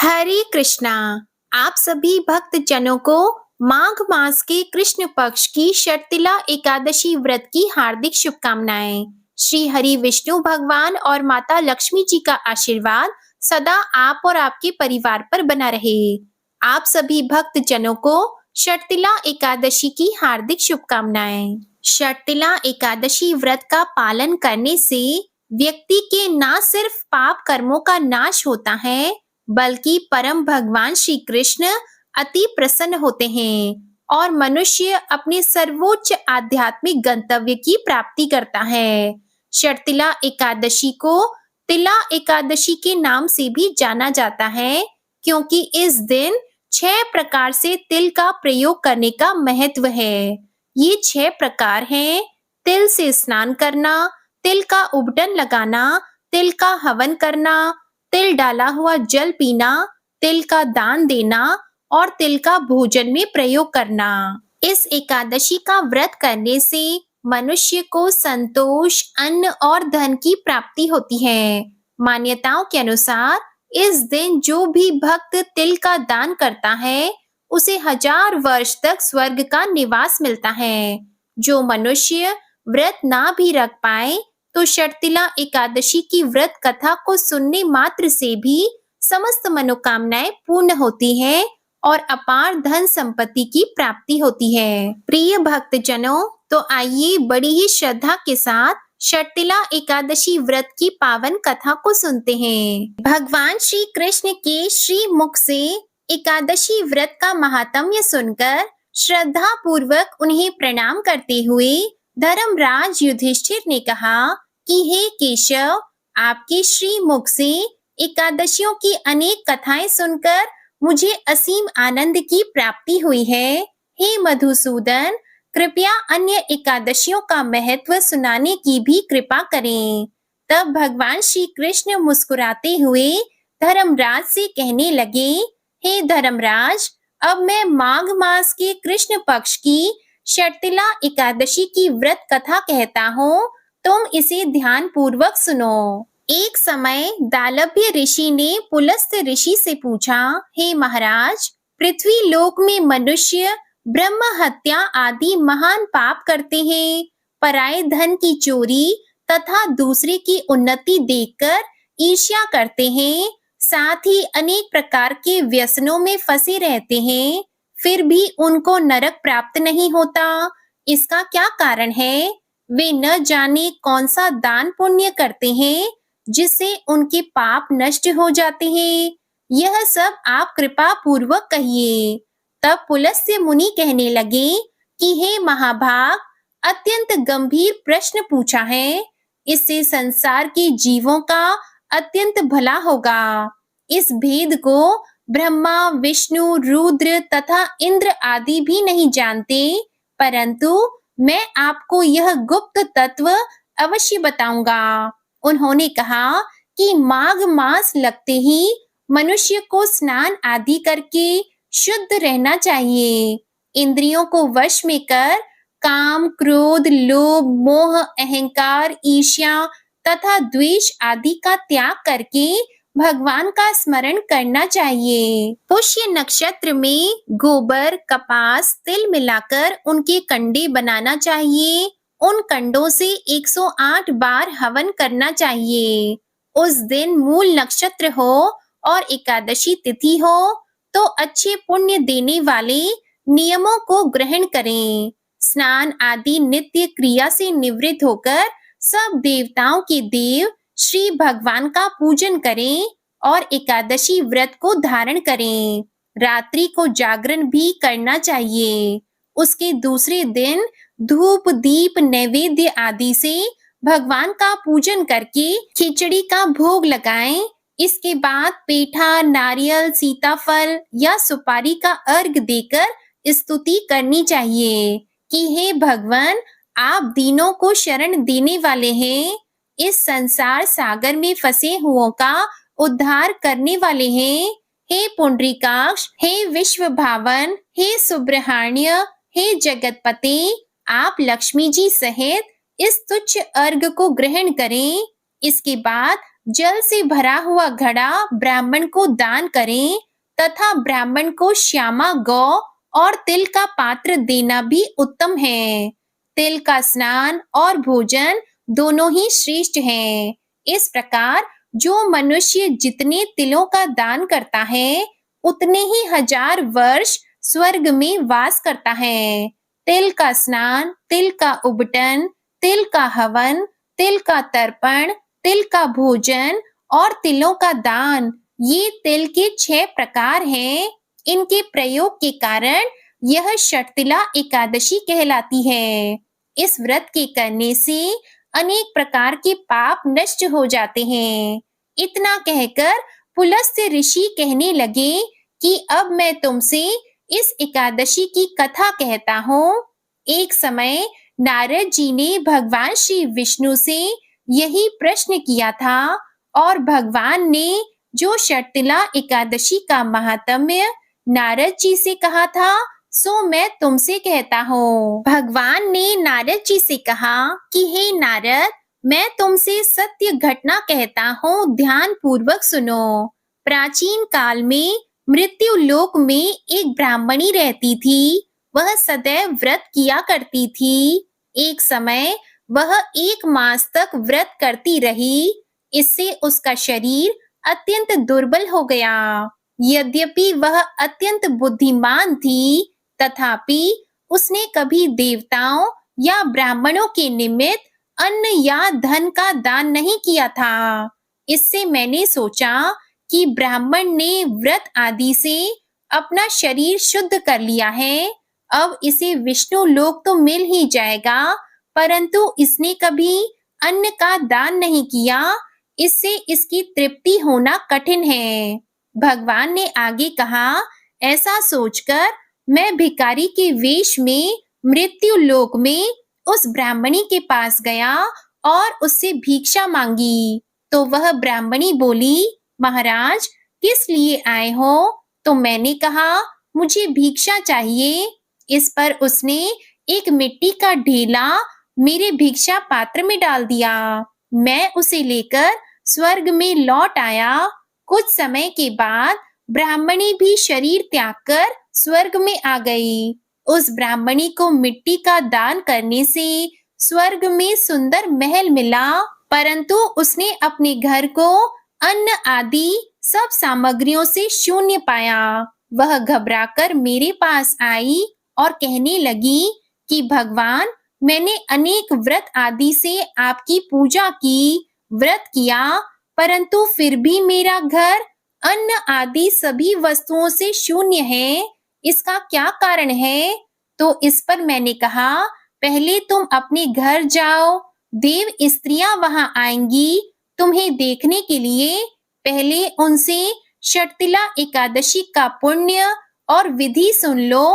हरे कृष्णा। आप सभी भक्त जनों को माघ मास के कृष्ण पक्ष की शर्तिला एकादशी व्रत की हार्दिक शुभकामनाएं। श्री हरि विष्णु भगवान और माता लक्ष्मी जी का आशीर्वाद सदा आप और आपके परिवार पर बना रहे। आप सभी भक्त जनों को शर्तिला एकादशी की हार्दिक शुभकामनाएं। शर्तिला एकादशी व्रत का पालन करने से व्यक्ति के न सिर्फ पाप कर्मों का नाश होता है, बल्कि परम भगवान श्री कृष्ण अति प्रसन्न होते हैं और मनुष्य अपने सर्वोच्च आध्यात्मिक गंतव्य की प्राप्ति करता है। शर्तिला एकादशी को तिला एकादशी के नाम से भी जाना जाता है, क्योंकि इस दिन 6 प्रकार से तिल का प्रयोग करने का महत्व है। ये 6 प्रकार हैं: तिल से स्नान करना, तिल का उबटन लगाना, तिल का हवन करना, तिल डाला हुआ जल पीना, तिल का दान देना और तिल का भोजन में प्रयोग करना। इस एकादशी का व्रत करने से मनुष्य को संतोष, अन्न और धन की प्राप्ति होती है। मान्यताओं के अनुसार इस दिन जो भी भक्त तिल का दान करता है, उसे 1000 वर्ष तक स्वर्ग का निवास मिलता है। जो मनुष्य व्रत ना भी रख पाए, तो शर्तिला एकादशी की व्रत कथा को सुनने मात्र से भी समस्त मनोकामनाएं पूर्ण होती हैं और अपार धन संपत्ति की प्राप्ति होती है। प्रिय भक्त जनों, तो आइए बड़ी ही श्रद्धा के साथ शर्तिला एकादशी व्रत की पावन कथा को सुनते हैं। भगवान श्री कृष्ण के श्री मुख से एकादशी व्रत का महात्म्य सुनकर श्रद्धा पूर्वक उन्हें प्रणाम करते हुए धर्मराज युधिष्ठिर ने कहा कि हे केशव, आपके श्री मुख से एकादशियों की अनेक कथाएं सुनकर मुझे असीम आनंद की प्राप्ति हुई है। हे मधुसूदन, कृपया अन्य एकादशियों का महत्व सुनाने की भी कृपा करें। तब भगवान श्री कृष्ण मुस्कुराते हुए धर्मराज से कहने लगे, हे धर्मराज, अब मैं माघ मास के कृष्ण पक्ष की शर्तिला एकादशी की व्रत कथा कहता हूँ, तुम इसे ध्यान पूर्वक सुनो। एक समय दालभ्य ऋषि ने पुलस्त्य ऋषि से पूछा, हे महाराज, पृथ्वी लोक में मनुष्य ब्रह्म हत्या आदि महान पाप करते हैं, पराये धन की चोरी तथा दूसरे की उन्नति देखकर ईर्ष्या करते हैं, साथ ही अनेक प्रकार के व्यसनों में फंसे रहते हैं, फिर भी उनको नरक प्राप्त नहीं होता। इसका क्या कारण है? वे न जाने कौन सा दान पुण्य करते हैं जिससे उनके पाप नष्ट हो जाते हैं। यह सब आप कृपा पूर्वक कहिए। तब पुलस्त्य मुनि कहने लगे कि हे महाभाग, अत्यंत गंभीर प्रश्न पूछा है, इससे संसार के जीवों का अत्यंत भला होगा। इस भेद को ब्रह्मा, विष्णु, रुद्र तथा इंद्र आदि भी नहीं जानते, परंतु मैं आपको यह गुप्त तत्व अवश्य बताऊंगा। उन्होंने कहा कि माघ मास लगते ही मनुष्य को स्नान आदि करके शुद्ध रहना चाहिए। इंद्रियों को वश में कर काम, क्रोध, लोभ, मोह, अहंकार, ईर्ष्या तथा द्वेष आदि का त्याग करके भगवान का स्मरण करना चाहिए। पुष्य नक्षत्र में गोबर, कपास, तिल मिलाकर उनके कंडे बनाना चाहिए। उन कंडों से 108 बार हवन करना चाहिए। उस दिन मूल नक्षत्र हो और एकादशी तिथि हो तो अच्छे पुण्य देने वाले नियमों को ग्रहण करें। स्नान आदि नित्य क्रिया से निवृत्त होकर सब देवताओं के देव श्री भगवान का पूजन करें और एकादशी व्रत को धारण करें। रात्रि को जागरण भी करना चाहिए। उसके दूसरे दिन धूप, दीप, नैवेद्य आदि से भगवान का पूजन करके खिचड़ी का भोग लगाएं। इसके बाद पेठा, नारियल, सीताफल या सुपारी का अर्घ देकर स्तुति करनी चाहिए कि हे भगवान, आप दीनों को शरण देने वाले हैं, इस संसार सागर में फंसे हुओं का उद्धार करने वाले हैं। हे पुंडरीकाक्ष, हे विश्व भावन, हे सुब्रहाण्य, हे जगतपते, आप लक्ष्मी जी सहित इस तुच्छ अर्घ को ग्रहण करें। इसके बाद जल से भरा हुआ घड़ा ब्राह्मण को दान करें तथा ब्राह्मण को श्यामा गौ और तिल का पात्र देना भी उत्तम है। तिल का स्नान और भोजन दोनों ही श्रेष्ठ हैं। इस प्रकार जो मनुष्य जितने तिलों का दान करता है उतने ही 1000 वर्ष स्वर्ग में वास करता है। तिल का स्नान, तिल का उबटन, तिल का हवन, तिल का तर्पण, तिल का भोजन और तिलों का दान, ये तिल के 6 प्रकार हैं। इनके प्रयोग के कारण यह षटतिला एकादशी कहलाती है। इस व्रत के करने से अनेक प्रकार के पाप नष्ट हो जाते हैं। इतना कहकर पुलस्त्य ऋषि कहने लगे कि अब मैं तुमसे इस एकादशी की कथा कहता हूँ। एक समय नारद जी ने भगवान श्री विष्णु से यही प्रश्न किया था और भगवान ने जो षटतिला एकादशी का महात्म्य नारद जी से कहा था सो मैं तुमसे कहता हूँ। भगवान ने नारद जी से कहा कि हे नारद, मैं तुमसे सत्य घटना कहता हूँ, ध्यान पूर्वक सुनो। प्राचीन काल में मृत्यु लोक में एक ब्राह्मणी रहती थी। वह सदैव व्रत किया करती थी। एक समय वह 1 मास तक व्रत करती रही। इससे उसका शरीर अत्यंत दुर्बल हो गया। यद्यपि वह अत्यंत बुद्धिमान थी, तथापि उसने कभी देवताओं या ब्राह्मणों के निमित्त अन्न या धन का दान नहीं किया था। इससे मैंने सोचा कि ब्राह्मण ने व्रत आदि से अपना शरीर शुद्ध कर लिया है, अब इसे विष्णु लोक तो मिल ही जाएगा, परंतु इसने कभी अन्न का दान नहीं किया, इससे इसकी तृप्ति होना कठिन है। भगवान ने आगे कहा, ऐसा सोचकर मैं भिखारी के वेश में मृत्यु लोक में उस ब्राह्मणी के पास गया और उससे भिक्षा मांगी। तो वह ब्राह्मणी बोली, महाराज किस लिए आए हो? तो मैंने कहा, मुझे भिक्षा चाहिए। इस पर उसने एक मिट्टी का ढेला मेरे भिक्षा पात्र में डाल दिया। मैं उसे लेकर स्वर्ग में लौट आया। कुछ समय के बाद ब्राह्मणी भी शरीर त्याग कर स्वर्ग में आ गई। उस ब्राह्मणी को मिट्टी का दान करने से स्वर्ग में सुंदर महल मिला, परंतु उसने अपने घर को अन्न आदि सब सामग्रियों से शून्य पाया। वह घबराकर मेरे पास आई और कहने लगी कि भगवान, मैंने अनेक व्रत आदि से आपकी पूजा की, व्रत किया, परंतु फिर भी मेरा घर अन्न आदि सभी वस्तुओं से शून्य है। इसका क्या कारण है? तो इस पर मैंने कहा, पहले तुम अपने घर जाओ, देव स्त्रियां वहां आएंगी तुम्हें देखने के लिए। पहले उनसे षटतिला एकादशी का पुण्य और विधि सुन लो,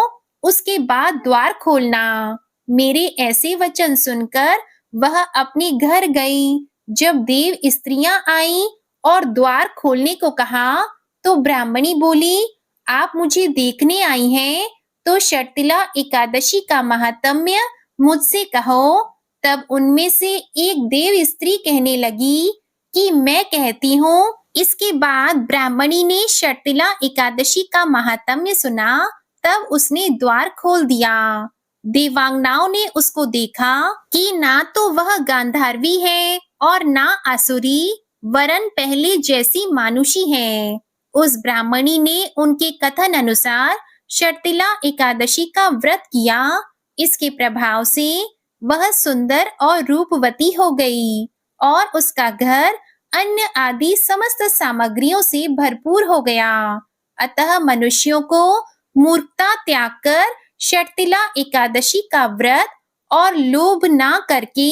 उसके बाद द्वार खोलना। मेरे ऐसे वचन सुनकर वह अपने घर गई। जब देव स्त्रियां आईं और द्वार खोलने को कहा, तो ब्राह्मणी बोली, आप मुझे देखने आई हैं, तो षटतिला एकादशी का महात्म्य मुझसे कहो। तब उनमें से एक देव स्त्री कहने लगी कि मैं कहती हूँ। इसके बाद ब्राह्मणी ने षटतिला एकादशी का महात्म्य सुना। तब उसने द्वार खोल दिया। देवांगनाओं ने उसको देखा कि ना तो वह गांधारवी है और ना आसुरी, वरन पहले जैसी मानुषी है। उस ब्राह्मणी ने उनके कथन अनुसार षटतिला एकादशी का व्रत किया। इसके प्रभाव से वह सुंदर और रूपवती हो गई और उसका घर अन्न आदि समस्त सामग्रियों से भरपूर हो गया। अतः मनुष्यों को मूर्खता त्याग कर षटतिला एकादशी का व्रत और लोभ ना करके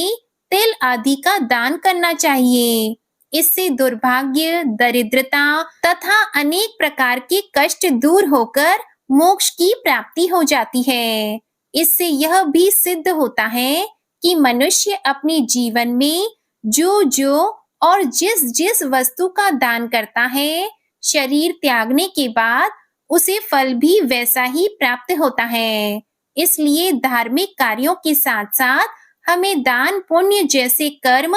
तिल आदि का दान करना चाहिए। इससे दुर्भाग्य, दरिद्रता तथा अनेक प्रकार के कष्ट दूर होकर मोक्ष की प्राप्ति हो जाती है। इससे यह भी सिद्ध होता है कि मनुष्य अपने जीवन में जो और जिस वस्तु का दान करता है, शरीर त्यागने के बाद उसे फल भी वैसा ही प्राप्त होता है। इसलिए धार्मिक कार्यों के साथ साथ हमें दान पुण्य जैसे कर्म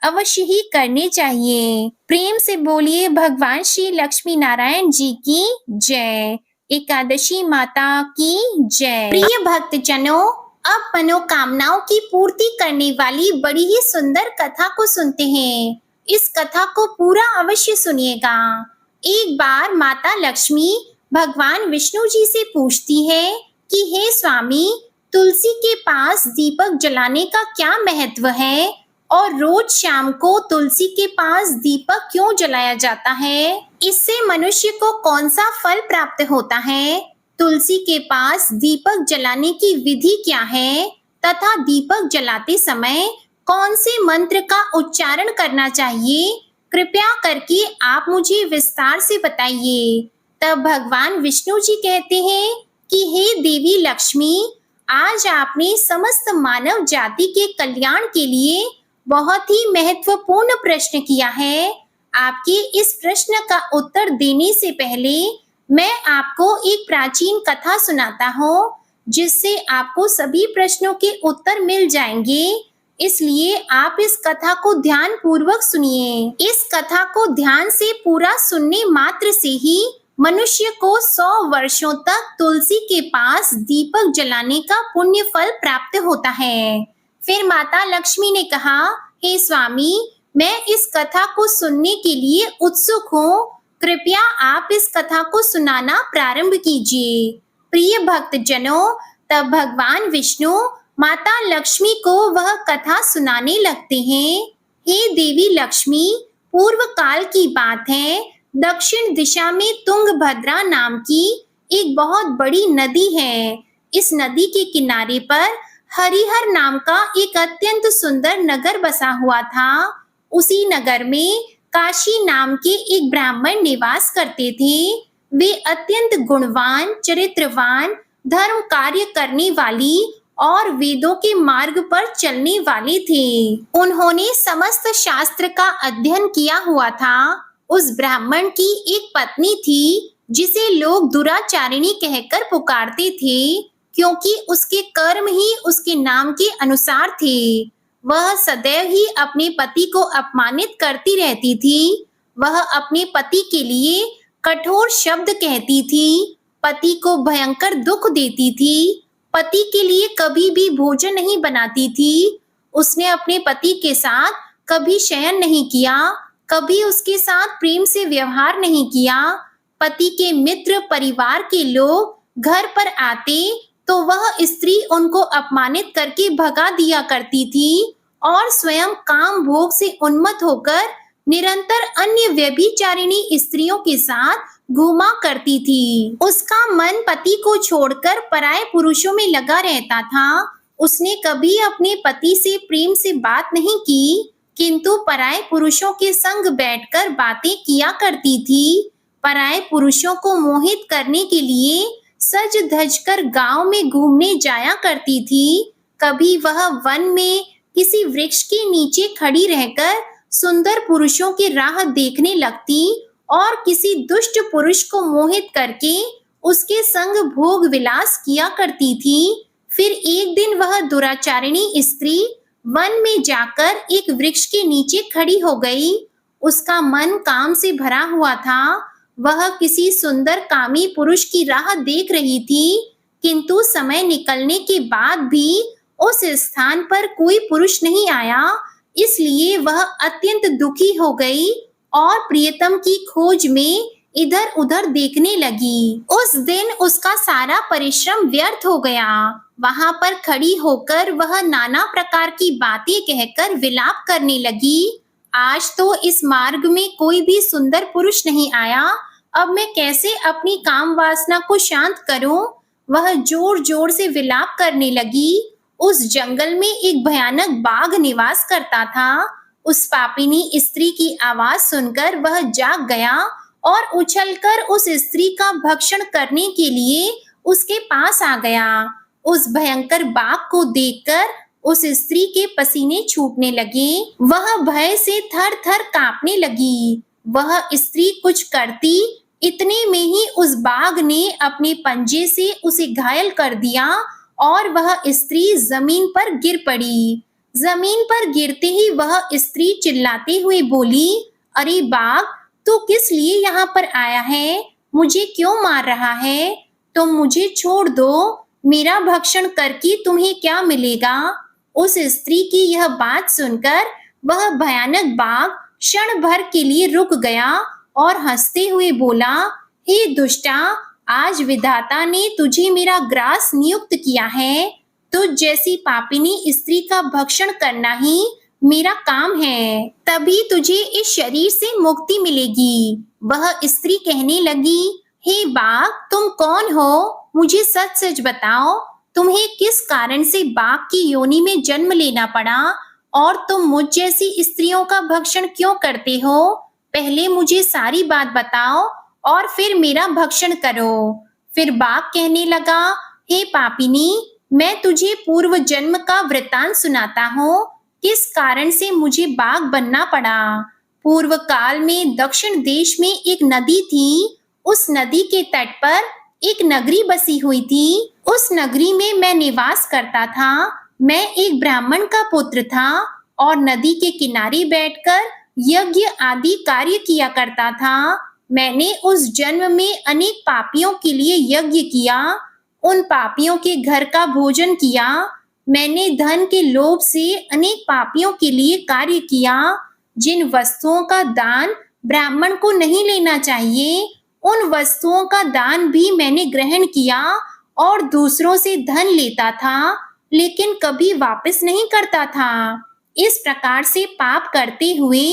अवश्य ही करने चाहिए। प्रेम से बोलिए भगवान श्री लक्ष्मी नारायण जी की जय। एकादशी माता की जय। प्रिय भक्तजनों, अब मनोकामनाओं की पूर्ति करने वाली बड़ी ही सुंदर कथा को सुनते हैं। इस कथा को पूरा अवश्य सुनिएगा। एक बार माता लक्ष्मी भगवान विष्णु जी से पूछती है कि हे स्वामी, तुलसी के पास दीपक जलाने का क्या महत्व है और रोज शाम को तुलसी के पास दीपक क्यों जलाया जाता है? इससे मनुष्य को कौन सा फल प्राप्त होता है? तुलसी के पास दीपक जलाने की विधि क्या है तथा दीपक जलाते समय कौन से मंत्र का उच्चारण करना चाहिए? कृपया करके आप मुझे विस्तार से बताइए। तब भगवान विष्णु जी कहते हैं कि हे देवी लक्ष्मी, आज आपने समस्त मानव जाति के कल्याण के लिए बहुत ही महत्वपूर्ण प्रश्न किया है। आपके इस प्रश्न का उत्तर देने से पहले मैं आपको एक प्राचीन कथा सुनाता हूँ, जिससे आपको सभी प्रश्नों के उत्तर मिल जाएंगे। इसलिए आप इस कथा को ध्यान पूर्वक सुनिए। इस कथा को ध्यान से पूरा सुनने मात्र से ही मनुष्य को 100 वर्षों तक तुलसी के पास दीपक जलाने का पुण्य फल प्राप्त होता है। फिर माता लक्ष्मी ने कहा, हे स्वामी, मैं इस कथा को सुनने के लिए उत्सुक हूँ। कृपया आप इस कथा को सुनाना प्रारंभ कीजिए। प्रिय भक्तजनों, तब भगवान विष्णु माता लक्ष्मी को वह कथा सुनाने लगते हैं। हे देवी लक्ष्मी, पूर्व काल की बात है। दक्षिण दिशा में तुंगभद्रा नाम की एक बहुत बड़ी नदी है। इस नदी के किनारे पर हरिहर नाम का एक अत्यंत सुंदर नगर बसा हुआ था। उसी नगर में काशी नाम के एक ब्राह्मण निवास करते थे। वे अत्यंत गुणवान, चरित्रवान, धर्म कार्य करने वाली और वेदों के मार्ग पर चलने वाले थे। उन्होंने समस्त शास्त्र का अध्ययन किया हुआ था। उस ब्राह्मण की एक पत्नी थी, जिसे लोग दुराचारिणी कहकर पुकारते थे, क्योंकि उसके कर्म ही उसके नाम के अनुसार थे। वह सदैव ही अपने पति को अपमानित करती रहती थी। वह अपने पति के लिए कठोर शब्द कहती थी, पति को भयंकर दुख देती थी, पति के लिए कभी भी भोजन नहीं बनाती थी। उसने अपने पति के साथ कभी शयन नहीं किया, कभी उसके साथ प्रेम से व्यवहार नहीं किया। पति के मित्र, परिवार के लोग घर पर आते तो वह स्त्री उनको अपमानित करके भगा दिया करती थी और स्वयं काम भोग से उन्मत्त होकर निरंतर अन्य व्यभिचारिणी स्त्रियों के साथ घूमा करती थी। उसका मन पति को छोड़कर पराये पुरुषों में लगा रहता था। उसने कभी अपने पति से प्रेम से बात नहीं की, किंतु पराये पुरुषों के संग बैठकर बातें किया करती थी। पराये पुरुषों को मोहित करने के लिए सज धज कर गांव में घूमने जाया करती थी। कभी वह वन में किसी वृक्ष के नीचे खड़ी रहकर सुंदर पुरुषों की राह देखने लगती और किसी दुष्ट पुरुष को मोहित करके उसके संग भोग विलास किया करती थी। फिर एक दिन वह दुराचारिणी स्त्री वन में जाकर एक वृक्ष के नीचे खड़ी हो गई। उसका मन काम से भरा हुआ था। वह किसी सुंदर कामी पुरुष की राह देख रही थी, किंतु समय निकलने के बाद भी उस स्थान पर कोई पुरुष नहीं आया। इसलिए वह अत्यंत दुखी हो गई और प्रियतम की खोज में इधर उधर देखने लगी। उस दिन उसका सारा परिश्रम व्यर्थ हो गया। वहां पर खड़ी होकर वह नाना प्रकार की बातें कहकर विलाप करने लगी। आज तो इस मार्ग में कोई भी सुंदर पुरुष नहीं आया। अब मैं कैसे अपनी काम वासना को शांत करूं? वह जोर जोर से विलाप करने लगी। उस जंगल में एक भयानक बाघ निवास करता था। उस पापिनी स्त्री की आवाज सुनकर वह जाग गया और उछलकर उस स्त्री का भक्षण करने के लिए उसके पास आ गया। उस भयंकर बाघ को देखकर उस स्त्री के पसीने छूटने लगे। वह भय से थर थर कांपने लगी। वह स्त्री कुछ करती, इतने में ही उस बाघ ने अपने पंजे से उसे घायल कर दिया और वह स्त्री जमीन पर गिर पड़ी। जमीन पर गिरते ही वह स्त्री चिल्लाते हुए बोली, अरे बाघ, तू किस लिए यहाँ पर आया है? मुझे क्यों मार रहा है? तुम मुझे छोड़ दो। मेरा भक्षण करके तुम्हें क्या मिलेगा? उस स्त्री की यह बात सुनकर वह भयानक बाघ क्षण भर के लिए रुक गया और हंसते हुए बोला, हे दुष्टा, आज विधाता ने तुझे मेरा ग्रास नियुक्त किया है। तुझ जैसी पापिनी स्त्री का भक्षण करना ही मेरा काम है, तभी तुझे इस शरीर से मुक्ति मिलेगी। वह स्त्री कहने लगी, हे बाघ, तुम कौन हो? मुझे सच सच बताओ, तुम्हें किस कारण से बाघ की योनि में जन्म लेना पड़ा और तुम मुझ जैसी स्त्रियों का भक्षण क्यों करते हो? पहले मुझे सारी बात बताओ और फिर मेरा भक्षण करो। फिर बाघ कहने लगा, हे पापिनी, मैं तुझे पूर्व जन्म का वृतांत सुनाता हूँ, किस कारण से मुझे बाघ बनना पड़ा। पूर्व काल में दक्षिण देश में एक नदी थी। उस नदी के तट पर एक नगरी बसी हुई थी। उस नगरी में मैं निवास करता था। मैं एक ब्राह्मण का पुत्र था और नदी के किनारे बैठकर यज्ञ आदि कार्य किया करता था। मैंने उस जन्म में अनेक पापियों के लिए यज्ञ किया, उन पापियों के घर का भोजन किया। मैंने धन के लोभ से अनेक पापियों के लिए कार्य किया। जिन वस्तुओं का दान ब्राह्मण को नहीं लेना चाहिए, उन वस्तुओं का दान भी मैंने ग्रहण किया और दूसरों से धन लेता था, लेकिन कभी वापस नहीं करता था। इस प्रकार से पाप करते हुए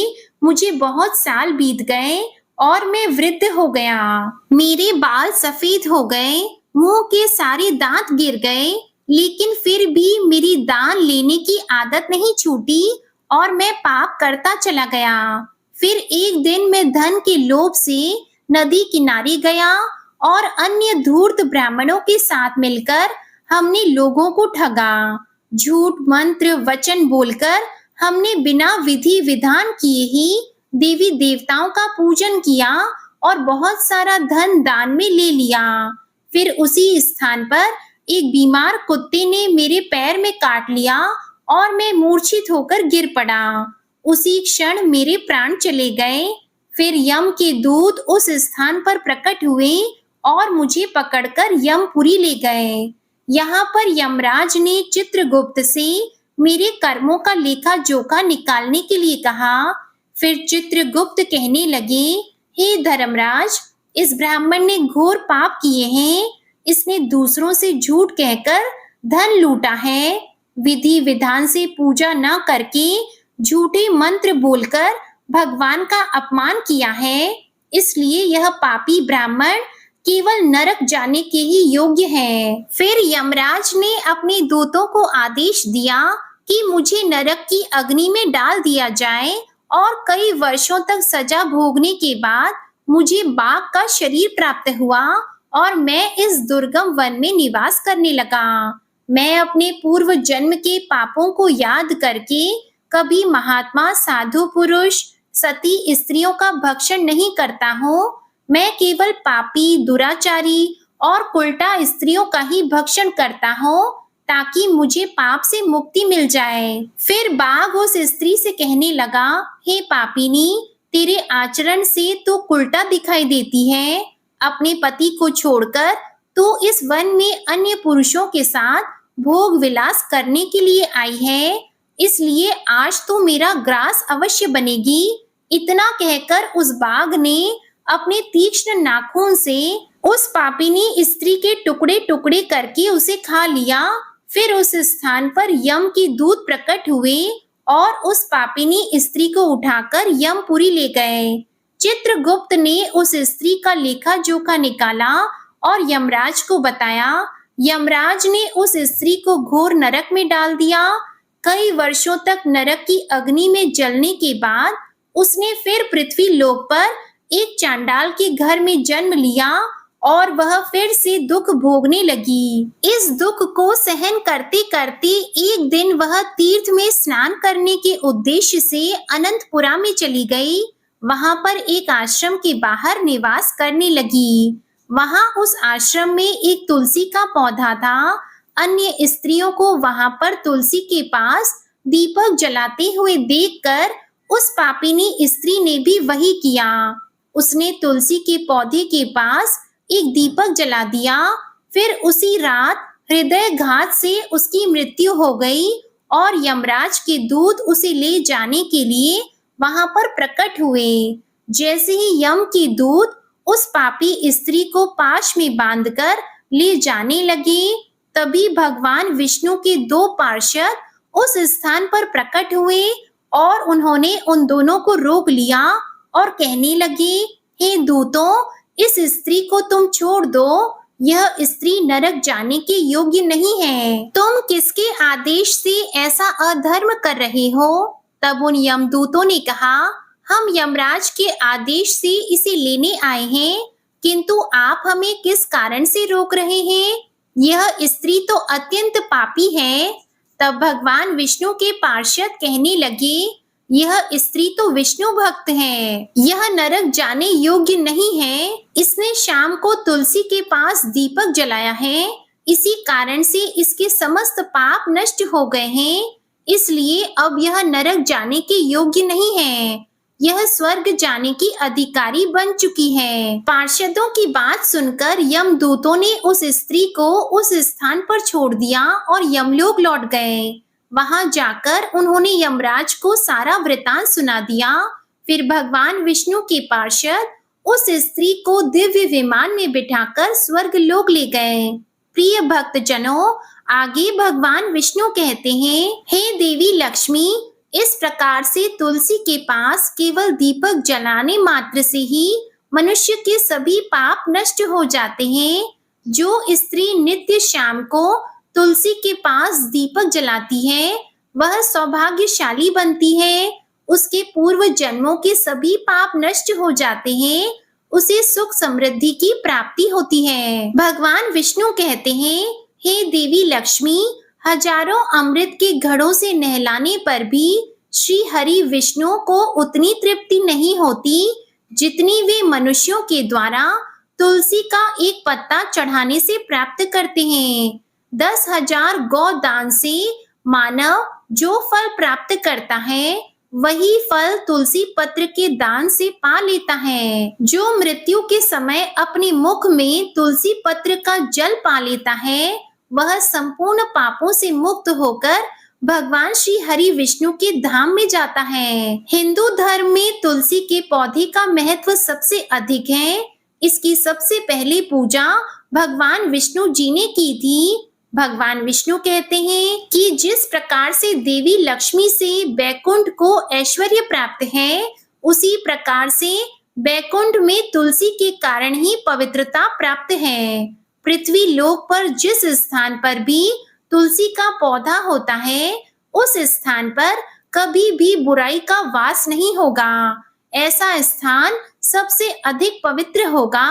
मुझे बहुत साल बीत गए और मैं वृद्ध हो गया। मेरे बाल सफेद हो गए, मुंह के सारे दांत गिर गए, लेकिन फिर भी मेरी दान लेने की आदत नहीं छूटी और मैं पाप करता चला गया। फिर एक दिन मैं धन के लोभ से नदी किनारे गया और अन्य धूर्त ब्राह्मणों के साथ मिलकर हमने लोगों को ठगा। झूठ मंत्र वचन बोलकर हमने बिना विधि विधान किए ही देवी देवताओं का पूजन किया और बहुत सारा धन दान में ले लिया। फिर उसी स्थान पर एक बीमार कुत्ते ने मेरे पैर में काट लिया और मैं मूर्छित होकर गिर पड़ा। उसी क्षण मेरे प्राण चले गए। फिर यम के दूत उस स्थान पर प्रकट हुए और मुझे पकड़कर यमपुरी ले गए। यहाँ पर यमराज ने चित्रगुप्त से मेरे कर्मों का लेखा जोखा निकालने के लिए कहा। फिर चित्रगुप्त कहने लगे, हे धर्मराज, इस ब्राह्मण ने घोर पाप किए हैं। इसने दूसरों से झूठ कहकर धन लूटा है, विधि विधान से पूजा न करके झूठे मंत्र बोलकर भगवान का अपमान किया है। इसलिए यह पापी ब्राह्मण केवल नरक जाने के ही योग्य है। फिर यमराज ने अपने दूतों को आदेश दिया कि मुझे नरक की अग्नि में डाल दिया जाए और कई वर्षों तक सजा भोगने के बाद मुझे बाघ का शरीर प्राप्त हुआ और मैं इस दुर्गम वन में निवास करने लगा। मैं अपने पूर्व जन्म के पापों को याद करके कभी महात्मा, साधु पुरुष, सती स्त्रियों का भक्षण नहीं करता हूँ। मैं केवल पापी, दुराचारी और उल्टा स्त्रियों का ही भक्षण करता हूँ ताकि मुझे पाप से मुक्ति मिल जाए। फिर बाघ उस स्त्री से कहने लगा, हे पापिनी, तेरे आचरण से तू उल्टा दिखाई देती है। अपने पति को छोड़कर तू इस वन में अन्य पुरुषों के साथ भोग विलास करने के लिए आई है, इसलिए आज तू मेरा ग्रास अवश्य बनेगी। इतना कहकर उस बाघ ने अपने तीक्ष्ण नाखून से उस पापिनी स्त्री के टुकड़े टुकड़े करके उसे खा लिया। फिर उस स्थान पर यम के दूत प्रकट हुए और उस पापिनी स्त्री को उठाकर यमपुरी ले गए। चित्रगुप्त ने उस स्त्री का लेखा जोखा निकाला और यमराज को बताया। यमराज ने उस स्त्री को घोर नरक में डाल दिया। कई वर्षों तक नरक की अग्नि में जलने के बाद उसने फिर पृथ्वी लोक पर एक चांडाल के घर में जन्म लिया और वह फिर से दुख भोगने लगी। इस दुख को सहन करते करते एक दिन वह तीर्थ में स्नान करने के उद्देश्य से अनंतपुरा में चली गई। वहां पर एक आश्रम के बाहर निवास करने लगी। वहां उस आश्रम में एक तुलसी का पौधा था। अन्य स्त्रियों को वहां पर तुलसी के पास दीपक जलाते हुए देखकर उस पापिनी स्त्री ने भी वही किया। उसने तुलसी के पौधे के पास एक दीपक जला दिया। फिर उसी रात हृदयघात से उसकी मृत्यु हो गई और यमराज के दूत उसे ले जाने के लिए वहां पर प्रकट हुए। जैसे ही यम के दूत उस पापी स्त्री को पाश में बांधकर ले जाने लगे, तभी भगवान विष्णु के दो पार्षद उस स्थान पर प्रकट हुए और उन्होंने उन दोनों को रोक लिया और कहने लगे, हे दूतों, इस स्त्री को तुम छोड़ दो। यह स्त्री नरक जाने के योग्य नहीं है। तुम किसके आदेश से ऐसा अधर्म कर रहे हो? तब उन यमदूतों ने कहा, हम यमराज के आदेश से इसे लेने आए हैं, किंतु आप हमें किस कारण से रोक रहे हैं? यह स्त्री तो अत्यंत पापी है। तब भगवान विष्णु के पार्षद कहने लगे, यह स्त्री तो विष्णु भक्त है, यह नरक जाने योग्य नहीं है। इसने शाम को तुलसी के पास दीपक जलाया है, इसी कारण से इसके समस्त पाप नष्ट हो गए हैं, इसलिए अब यह नरक जाने के योग्य नहीं है। यह स्वर्ग जाने की अधिकारी बन चुकी है। पार्षदों की बात सुनकर यमदूतों ने उस स्त्री को उस स्थान पर छोड़ दिया और यमलोक लौट गए। वहां जाकर उन्होंने यमराज को सारा वृतांत सुना दिया। फिर भगवान विष्णु के पार्षद उस स्त्री को दिव्य विमान में बिठाकर स्वर्ग लोक ले गए। प्रिय भक्त जनों, आगे भगवान विष्णु कहते हैं, हे देवी लक्ष्मी, इस प्रकार से तुलसी के पास केवल दीपक जलाने मात्र से ही मनुष्य के सभी पाप नष्ट हो जाते हैं। जो स्त्री नित्य शाम को तुलसी के पास दीपक जलाती है, वह सौभाग्यशाली बनती है। उसके पूर्व जन्मों के सभी पाप नष्ट हो जाते हैं। उसे सुख समृद्धि की प्राप्ति होती है। भगवान विष्णु कहते हैं, हे देवी लक्ष्मी, हजारों अमृत के घड़ों से नहलाने पर भी श्री हरि विष्णु को उतनी तृप्ति नहीं होती जितनी वे मनुष्यों के द्वारा तुलसी का एक पत्ता चढ़ाने से प्राप्त करते हैं। 10,000 गौ दान से मानव जो फल प्राप्त करता है, वही फल तुलसी पत्र के दान से पा लेता है। जो मृत्यु के समय अपने मुख में तुलसी पत्र का जल पा लेता है, वह संपूर्ण पापों से मुक्त होकर भगवान श्री हरि विष्णु के धाम में जाता है। हिंदू धर्म में तुलसी के पौधे का महत्व सबसे अधिक है। इसकी सबसे पहली पूजा भगवान विष्णु जी ने की थी। भगवान विष्णु कहते हैं कि जिस प्रकार से देवी लक्ष्मी से बैकुंठ को ऐश्वर्य प्राप्त है, उसी प्रकार से बैकुंठ में तुलसी के कारण ही पवित्रता प्राप्त है। पृथ्वी लोक पर जिस स्थान पर भी तुलसी का पौधा होता है, उस स्थान पर कभी भी बुराई का वास नहीं होगा। ऐसा स्थान सबसे अधिक पवित्र होगा।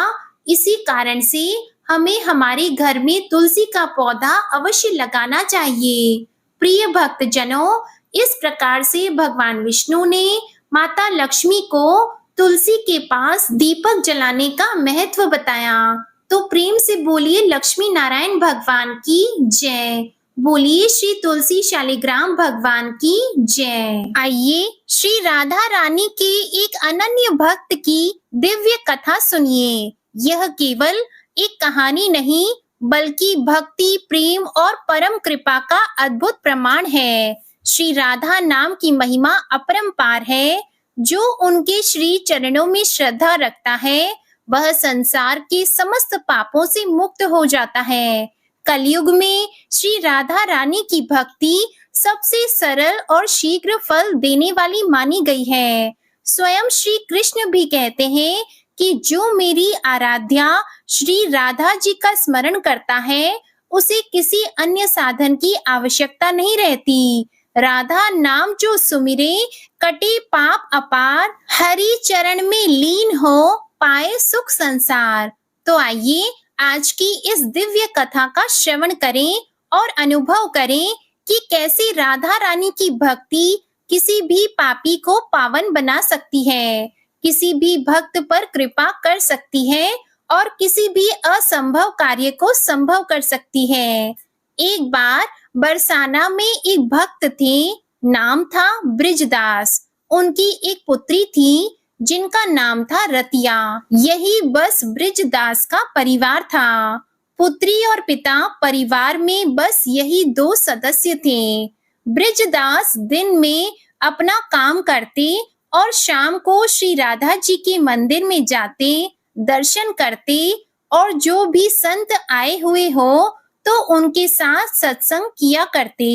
इसी कारण से हमें हमारे घर में तुलसी का पौधा अवश्य लगाना चाहिए। प्रिय भक्त जनों, इस प्रकार से भगवान विष्णु ने माता लक्ष्मी को तुलसी के पास दीपक जलाने का महत्व बताया। तो प्रेम से बोलिए लक्ष्मी नारायण भगवान की जय। बोलिए श्री तुलसी शालिग्राम भगवान की जय। आइए श्री राधा रानी के एक अनन्य भक्त की दिव्य कथा सुनिए। यह केवल एक कहानी नहीं, बल्कि भक्ति, प्रेम और परम कृपा का अद्भुत प्रमाण है। श्री राधा नाम की महिमा अपरंपार है। जो उनके श्री चरणों में श्रद्धा रखता है, वह संसार के समस्त पापों से मुक्त हो जाता है। कलयुग में श्री राधा रानी की भक्ति सबसे सरल और शीघ्र फल देने वाली मानी गई है। स्वयं श्री कृष्ण भी कहते हैं कि जो मेरी आराध्या श्री राधा जी का स्मरण करता है, उसे किसी अन्य साधन की आवश्यकता नहीं रहती। राधा नाम जो सुमिरे, कटे पाप अपार, हरि चरण में लीन हो, पाए सुख संसार। तो आइए आज की इस दिव्य कथा का श्रवण करें और अनुभव करें कि कैसे राधा रानी की भक्ति किसी भी पापी को पावन बना सकती है, किसी भी भक्त पर कृपा कर सकती है और किसी भी असंभव कार्य को संभव कर सकती है। एक बार बरसाना में एक भक्त थे। नाम था ब्रिजदास। उनकी एक पुत्री थी जिनका नाम था रतिया। यही बस ब्रिजदास का परिवार था। पुत्री और पिता परिवार में बस यही दो सदस्य थे। ब्रिजदास दिन में अपना काम करते और शाम को श्री राधा जी के मंदिर में जाते, दर्शन करते और जो भी संत आए हुए हो तो उनके साथ सत्संग किया करते।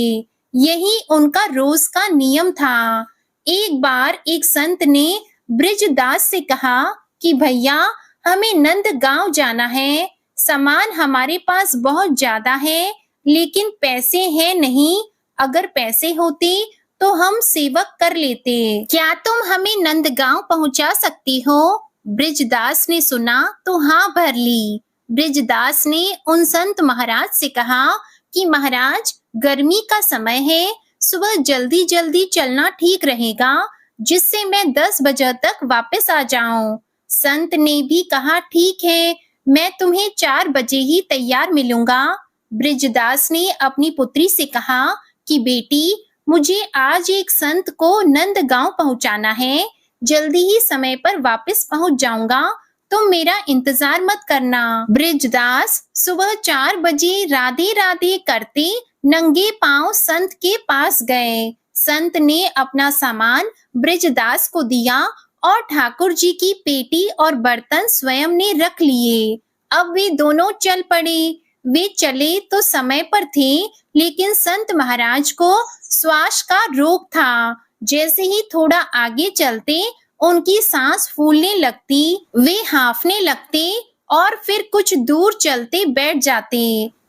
यही उनका रोज का नियम था। एक बार एक संत ने ब्रिजदास से कहा कि भैया, हमें नंदगांव जाना है। सामान हमारे पास बहुत ज्यादा है, लेकिन पैसे हैं नहीं। अगर पैसे होते तो हम सेवक कर लेते। क्या तुम हमें नंदगांव पहुंचा सकती हो? ब्रिजदास ने सुना तो हाँ भर ली। ब्रिजदास ने उन संत महाराज से कहा कि महाराज, गर्मी का समय है, सुबह जल्दी जल्दी चलना ठीक रहेगा, जिससे मैं 10 बजे तक वापस आ जाऊं। संत ने भी कहा ठीक है, मैं तुम्हें 4 बजे ही तैयार मिलूंगा। ब्रिजदास ने अपनी पुत्री से कहा कि बेटी, मुझे आज एक संत को नंदगांव पहुंचाना है, जल्दी ही समय पर वापस पहुंच जाऊंगा, तुम मेरा इंतजार मत करना। ब्रिजदास सुबह 4 बजे राधे राधे करते नंगे पांव संत के पास गए। संत ने अपना सामान ब्रिजदास को दिया और ठाकुर जी की पेटी और बर्तन स्वयं ने रख लिए। अब वे दोनों चल पड़े। वे चले तो समय पर थे, लेकिन संत महाराज को श्वास का रोग था। जैसे ही थोड़ा आगे चलते उनकी सांस फूलने लगती, वे हांफने लगते और फिर कुछ दूर चलते बैठ जाते।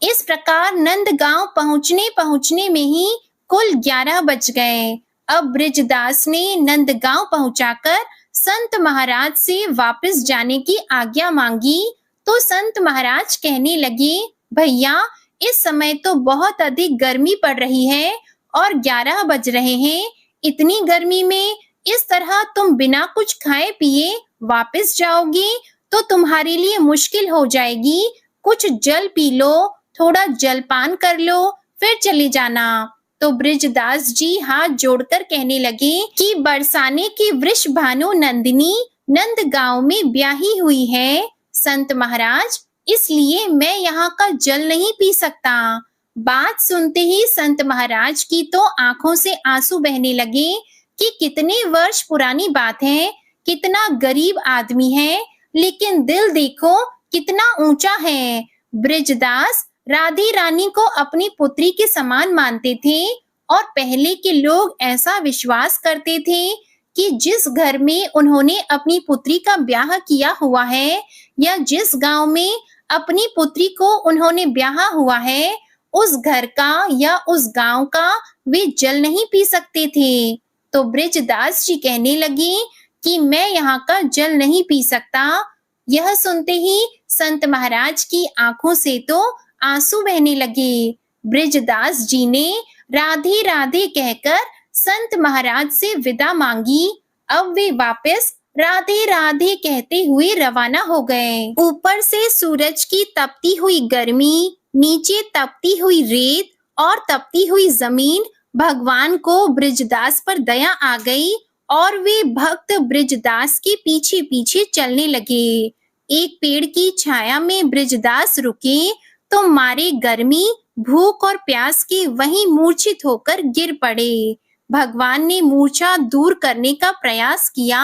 इस प्रकार नंदगांव पहुंचने में ही कुल 11 बज गए। अब ब्रिजदास ने नंदगांव पहुंचाकर संत महाराज से वापस जाने की आज्ञा मांगी तो संत महाराज कहने लगे, भैया, इस समय तो बहुत अधिक गर्मी पड़ रही है और 11 बज रहे हैं। इतनी गर्मी में इस तरह तुम बिना कुछ खाए पिए वापस जाओगी तो तुम्हारे लिए मुश्किल हो जाएगी। कुछ जल पी लो, थोड़ा जलपान कर लो, फिर चले जाना। तो ब्रिजदास जी हाथ जोड़कर कहने लगे कि बरसाने की वृषभानु नंदिनी नंदगांव में ब्याही हुई है संत महाराज, इसलिए मैं यहाँ का जल नहीं पी सकता। बात सुनते ही संत महाराज की तो आंखों से आंसू बहने लगे कि कितने वर्ष पुरानी बात है, कितना गरीब आदमी है, लेकिन दिल देखो कितना ऊंचा है। ब्रिजदास राधे रानी को अपनी पुत्री के समान मानते थे और पहले के लोग ऐसा विश्वास करते थे कि जिस घर में उन्होंने अपनी पुत्री का ब्याह किया हुआ है या जिस गांव में अपनी पुत्री को उन्होंने ब्याहा हुआ है, उस घर का या उस गांव का वे जल नहीं पी सकते थे। तो ब्रिजदास जी कहने लगे कि मैं यहाँ का जल नहीं पी सकता। यह सुनते ही संत महाराज की आंखों से तो आंसू बहने लगे। ब्रिजदास जी ने राधे राधे कहकर संत महाराज से विदा मांगी। अब वे वापस राधे राधे कहते हुए रवाना हो गए। ऊपर से सूरज की तपती हुई गर्मी, नीचे तपती हुई रेत और तपती हुई जमीन, भगवान को ब्रिजदास पर दया आ गई और वे भक्त ब्रिजदास के पीछे पीछे चलने लगे। एक पेड़ की छाया में ब्रिजदास रुके तो मारे गर्मी, भूख और प्यास के वहीं मूर्छित होकर गिर पड़े। भगवान ने मूर्छा दूर करने का प्रयास किया,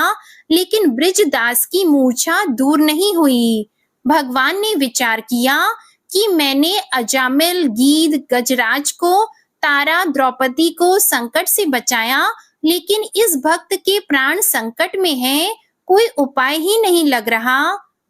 लेकिन ब्रिजदास की मूर्छा दूर नहीं हुई। भगवान ने विचार किया कि मैंने अजामिल, गीध, गजराज को, तारा, द्रौपदी को संकट से बचाया, लेकिन इस भक्त के प्राण संकट में हैं, कोई उपाय ही नहीं लग रहा।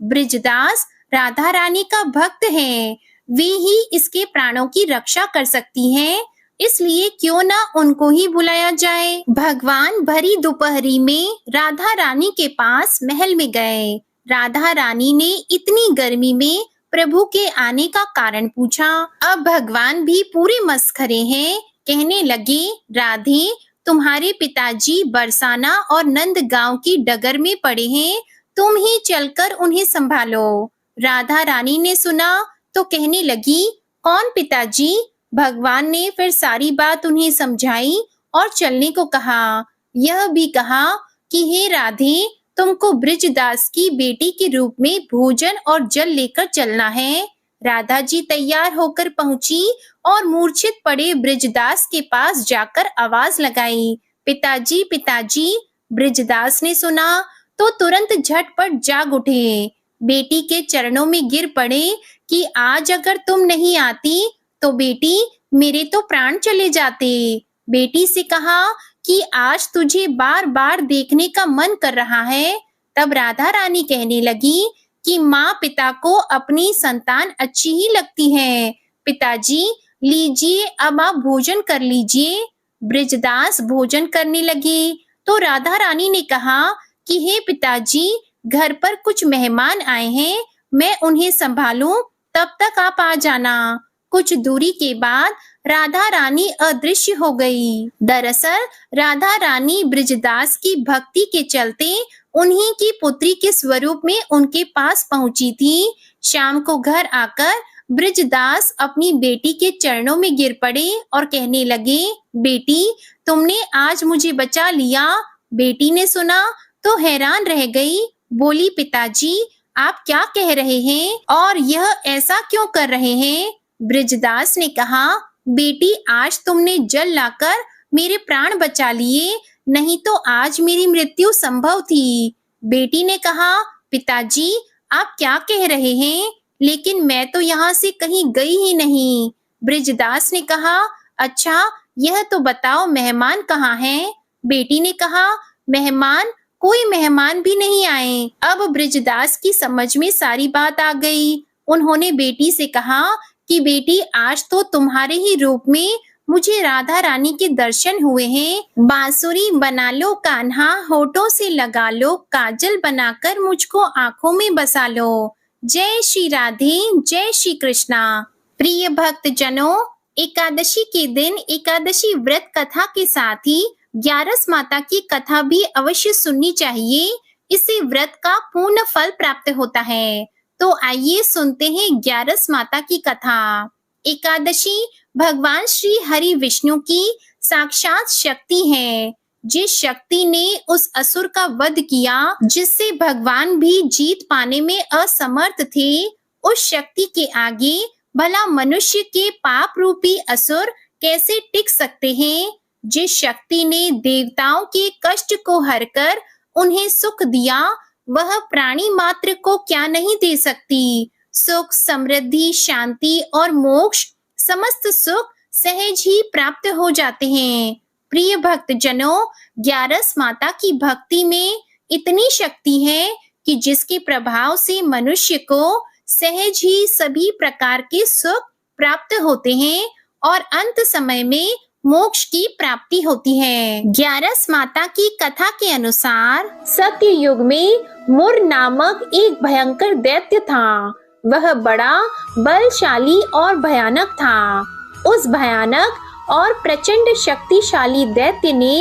ब्रिजदास राधा रानी का भक्त है, वे ही इसके प्राणों की रक्षा कर सकती हैं, इसलिए क्यों ना उनको ही बुलाया जाए। भगवान भरी दोपहरी में राधा रानी के पास महल में गए। राधा रानी ने इतनी गर्मी में प्रभु के आने का कारण पूछा। अब भगवान भी पूरे मस्खरे हैं, कहने लगे, राधे, तुम्हारे पिताजी बरसाना और नंदगांव की डगर में पड़े हैं, तुम ही चलकर उन्हें संभालो। राधा रानी ने सुना तो कहने लगी, कौन पिताजी? भगवान ने फिर सारी बात उन्हें समझाई और चलने को कहा। यह भी कहा कि हे राधे, तुमको ब्रिजदास की बेटी के रूप में भोजन और जल लेकर चलना है। राधा जी तैयार होकर पहुंची और मूर्छित पड़े ब्रिजदास के पास जाकर आवाज लगाई, पिताजी पिताजी। ब्रिजदास ने सुना तो तुरंत झटपट जाग उठे, बेटी के चरणों में गिर पड़े कि आज अगर तुम नहीं आती तो बेटी मेरे तो प्राण चले जाते। बेटी से कहा कि आज तुझे बार बार देखने का मन कर रहा है। तब राधा रानी कहने लगी कि माँ पिता को अपनी संतान अच्छी ही लगती है। पिताजी लीजिए, अब आप भोजन कर लीजिए। ब्रिजदास भोजन करने लगे तो राधा रानी ने कहा कि हे पिताजी, घर पर कुछ मेहमान आए हैं, मैं उन्हें संभालूं, तब तक आप आ जाना। कुछ दूरी के बाद राधा रानी अदृश्य हो गई। दरअसल राधा रानी ब्रिजदास की भक्ति के चलते उन्हीं की पुत्री के स्वरूप में उनके पास पहुंची थी। शाम को घर आकर ब्रिजदास अपनी बेटी के चरणों में गिर पड़े और कहने लगे, बेटी तुमने आज मुझे बचा लिया। बेटी ने सुना तो हैरान रह गई, बोली, पिताजी आप क्या कह रहे हैं और यह ऐसा क्यों कर रहे हैं? ब्रिजदास ने कहा, बेटी आज तुमने जल लाकर मेरे प्राण बचा लिए, नहीं तो आज मेरी मृत्यु संभव थी। बेटी ने कहा, पिताजी आप क्या कह रहे हैं? लेकिन मैं तो यहाँ से कहीं गई ही नहीं। ब्रिजदास ने कहा, अच्छा यह तो बताओ मेहमान कहाँ हैं? बेटी ने कहा, मेहमान कोई मेहमान भी नहीं आए। अब ब्रिजदास की समझ में सारी बात आ गई। उन्होंने बेटी से कहा कि बेटी आज तो तुम्हारे ही रूप में मुझे राधा रानी के दर्शन हुए हैं। बांसुरी बना लो कान्हा, होठों से लगा लो काजल, बनाकर मुझको आंखों में बसा लो। जय श्री राधे, जय श्री कृष्णा। प्रिय भक्त जनों, एकादशी के दिन एकादशी व्रत कथा के साथ ही ग्यारस माता की कथा भी अवश्य सुननी चाहिए। इससे व्रत का पूर्ण फल प्राप्त होता है। तो आइए सुनते हैं ग्यारस माता की कथा। एकादशी भगवान श्री हरि विष्णु की साक्षात शक्ति है। जिस शक्ति ने उस असुर का वध किया जिससे भगवान भी जीत पाने में असमर्थ थे, उस शक्ति के आगे भला मनुष्य के पाप रूपी असुर कैसे टिक सकते हैं? जिस शक्ति ने देवताओं के कष्ट को हरकर उन्हें सुख दिया, वह प्राणी मात्र को क्या नहीं दे सकती? सुख, समृद्धि, शांति और मोक्ष, समस्त सुख सहज ही प्राप्त हो जाते हैं। प्रिय भक्त जनों, ग्यारस माता की भक्ति में इतनी शक्ति है कि जिसके प्रभाव से मनुष्य को सहज ही सभी प्रकार के सुख प्राप्त होते हैं और अंत समय में मोक्ष की प्राप्ति होती है। ग्यारस माता की कथा के अनुसार सत्य युग में मुर नामक एक भयंकर दैत्य था। वह बड़ा बलशाली और भयानक था। उस भयानक और प्रचंड शक्तिशाली दैत्य ने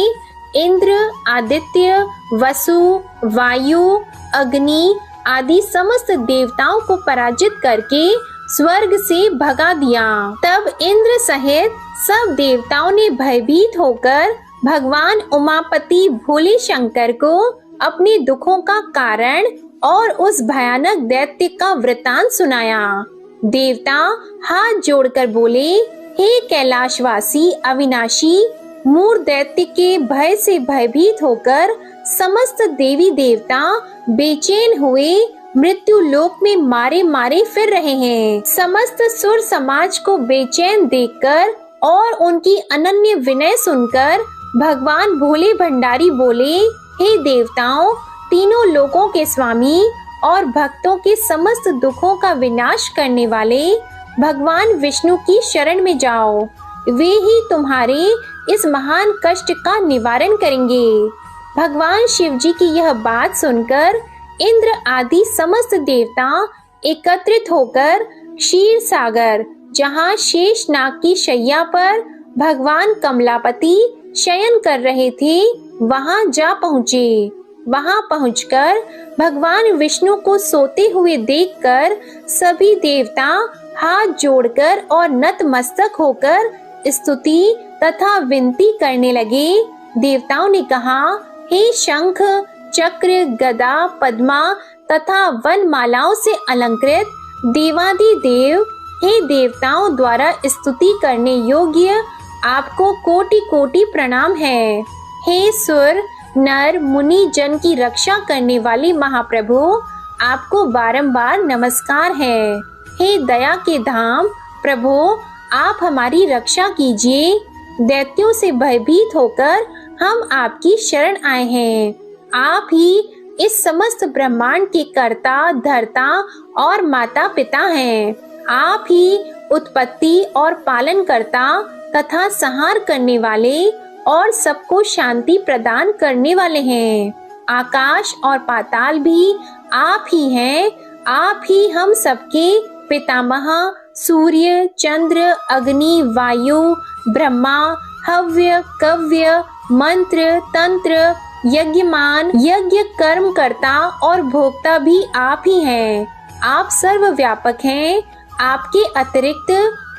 इंद्र, आदित्य, वसु, वायु, अग्नि आदि समस्त देवताओं को पराजित करके स्वर्ग से भगा दिया। तब इंद्र सहित सब देवताओं ने भयभीत होकर भगवान उमापति भोले शंकर को अपने दुखों का कारण और उस भयानक दैत्य का वृतांत सुनाया। देवता हाथ जोड़कर बोले, हे कैलाशवासी अविनाशी, मूर दैत्य के भय से भयभीत होकर समस्त देवी देवता बेचैन हुए मृत्यु लोक में मारे मारे फिर रहे हैं। समस्त सुर समाज को बेचैन देखकर और उनकी अनन्य विनय सुनकर भगवान भोले भंडारी बोले, हे देवताओं, तीनों लोकों के स्वामी और भक्तों के समस्त दुखों का विनाश करने वाले भगवान विष्णु की शरण में जाओ। वे ही तुम्हारे इस महान कष्ट का निवारण करेंगे। भगवान शिव जी की यह बात सुनकर इंद्र आदि समस्त देवता एकत्रित होकर क्षीर सागर, जहाँ शेषनाग की शैया पर भगवान कमलापति शयन कर रहे थे, वहां जा पहुँचे। वहां पहुंचकर भगवान विष्णु को सोते हुए देखकर सभी देवता हाथ जोड़कर और नतमस्तक होकर स्तुति तथा विनती करने लगे। देवताओं ने कहा, हे शंख, चक्र, गदा, पद्मा तथा वनमालाओं से अलंकृत देवादिदेव, हे देवताओं द्वारा स्तुति करने योग्य आपको कोटि कोटि प्रणाम है। हे सुर, नर, मुनि जन की रक्षा करने वाले महाप्रभु, आपको बारंबार नमस्कार है। हे दया के धाम प्रभु, आप हमारी रक्षा कीजिए। दैत्यों से भयभीत होकर हम आपकी शरण आए हैं। आप ही इस समस्त ब्रह्मांड के कर्ता, धर्ता और माता पिता हैं। आप ही उत्पत्ति और पालन करता तथा संहार करने वाले और सबको शांति प्रदान करने वाले हैं। आकाश और पाताल भी आप ही हैं। आप ही हम सबके पितामह, सूर्य, चंद्र, अग्नि, वायु, ब्रह्मा, हव्य, कव्य, मंत्र, तंत्र, यज्ञमान, यज्ञ कर्म करता और भोक्ता भी आप ही हैं। आप सर्वव्यापक हैं। आपके अतिरिक्त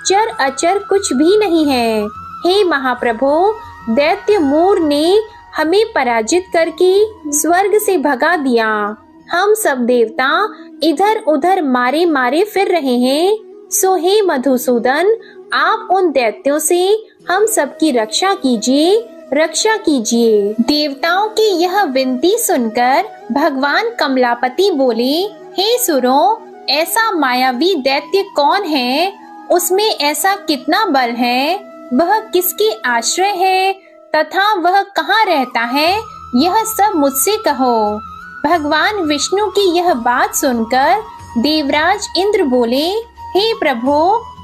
चर अचर कुछ भी नहीं है। हे महाप्रभु, दैत्य मूर ने हमें पराजित करके स्वर्ग से भगा दिया। हम सब देवता इधर उधर मारे मारे फिर रहे हैं। सो हे मधुसूदन, आप उन दैत्यों से हम सबकी रक्षा कीजिए, रक्षा कीजिए। देवताओं की यह विनती सुनकर भगवान कमलापति बोले, हे सुरों, ऐसा मायावी दैत्य कौन है? उसमें ऐसा कितना बल है? वह किसके आश्रय है तथा वह कहाँ रहता है? यह सब मुझसे कहो। भगवान विष्णु की यह बात सुनकर देवराज इंद्र बोले, हे प्रभु,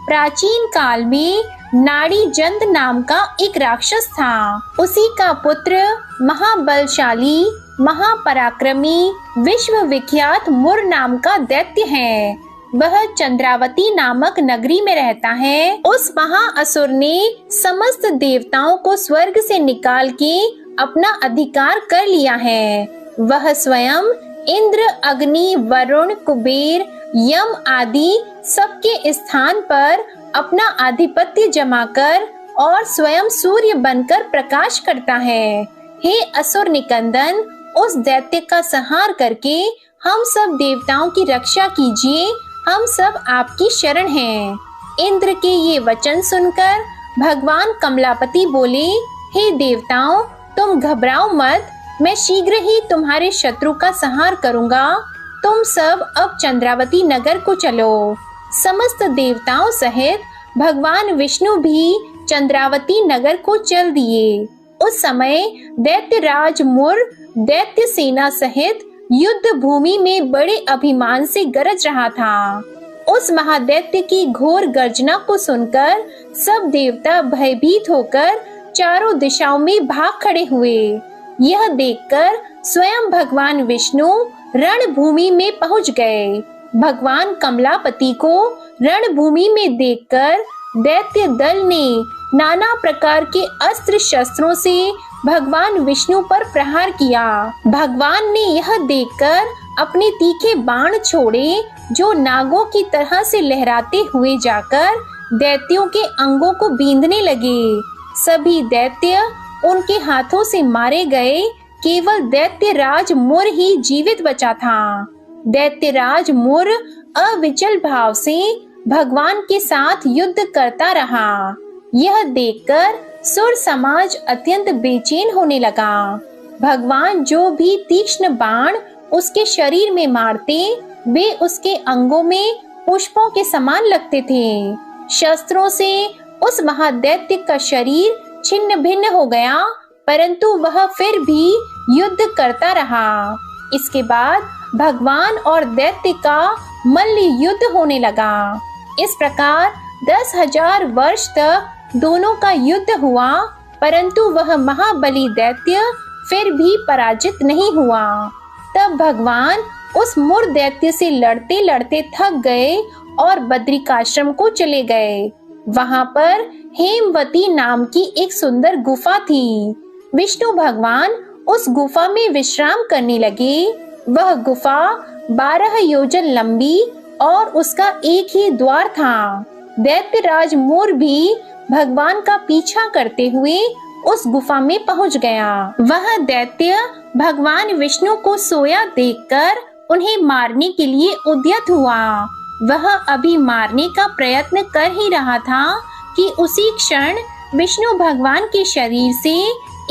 प्राचीन काल में नाड़ी जंत नाम का एक राक्षस था। उसी का पुत्र महाबलशाली, महापराक्रमी, विश्व विख्यात मुर नाम का दैत्य है। वह चंद्रावती नामक नगरी में रहता है। उस महाअसुर ने समस्त देवताओं को स्वर्ग से निकाल के अपना अधिकार कर लिया है। वह स्वयं इंद्र, अग्नि, वरुण, कुबेर, यम आदि सबके स्थान पर अपना आधिपत्य जमाकर और स्वयं सूर्य बनकर प्रकाश करता है। हे असुर निकंदन, उस दैत्य का संहार करके हम सब देवताओं की रक्षा कीजिए। हम सब आपकी शरण हैं। इंद्र के ये वचन सुनकर भगवान कमलापति बोले, हे देवताओं, तुम घबराओ मत। मैं शीघ्र ही तुम्हारे शत्रु का संहार करूंगा। तुम सब अब चंद्रावती नगर को चलो। समस्त देवताओं सहित भगवान विष्णु भी चंद्रावती नगर को चल दिए। उस समय दैत्यराज मुर दैत्य सेना सहित युद्ध भूमि में बड़े अभिमान से गरज रहा था। उस महादैत्य की घोर गर्जना को सुनकर सब देवता भयभीत होकर चारों दिशाओं में भाग खड़े हुए। यह देखकर स्वयं भगवान विष्णु रणभूमि में पहुंच गए। भगवान कमलापति को रणभूमि में देखकर दैत्य दल ने नाना प्रकार के अस्त्र शस्त्रों से भगवान विष्णु पर प्रहार किया। भगवान ने यह देखकर अपने तीखे बाण छोड़े, जो नागों की तरह से लहराते हुए जाकर दैत्यों के अंगों को बींधने लगे। सभी दैत्य उनके हाथों से मारे गए। केवल दैत्यराज मुर ही जीवित बचा था। दैत्यराज मुर अविचल भाव से भगवान के साथ युद्ध करता रहा। यह देखकर सुर समाज अत्यंत बेचैन होने लगा। भगवान जो भी तीक्ष्ण बाण उसके शरीर में मारते, वे उसके अंगों में पुष्पों के समान लगते थे। शस्त्रों से उस महादैत्य का शरीर छिन्न भिन्न हो गया, परंतु वह फिर भी युद्ध करता रहा। इसके बाद भगवान और दैत्य का मल्ल युद्ध होने लगा। इस प्रकार 10,000 वर्ष तक दोनों का युद्ध हुआ, परंतु वह महाबली दैत्य फिर भी पराजित नहीं हुआ। तब भगवान उस मुर दैत्य से लड़ते लड़ते थक गए और बद्रिकाश्रम को चले गए। वहां पर हेमवती नाम की एक सुंदर गुफा थी। विष्णु भगवान उस गुफा में विश्राम करने लगे। वह गुफा 12 योजन लंबी और उसका एक ही द्वार था। दैत्यराज मोर भी भगवान का पीछा करते हुए उस गुफा में पहुंच गया। वह दैत्य भगवान विष्णु को सोया देखकर उन्हें मारने के लिए उद्यत हुआ। वह अभी मारने का प्रयत्न कर ही रहा था कि उसी क्षण विष्णु भगवान के शरीर से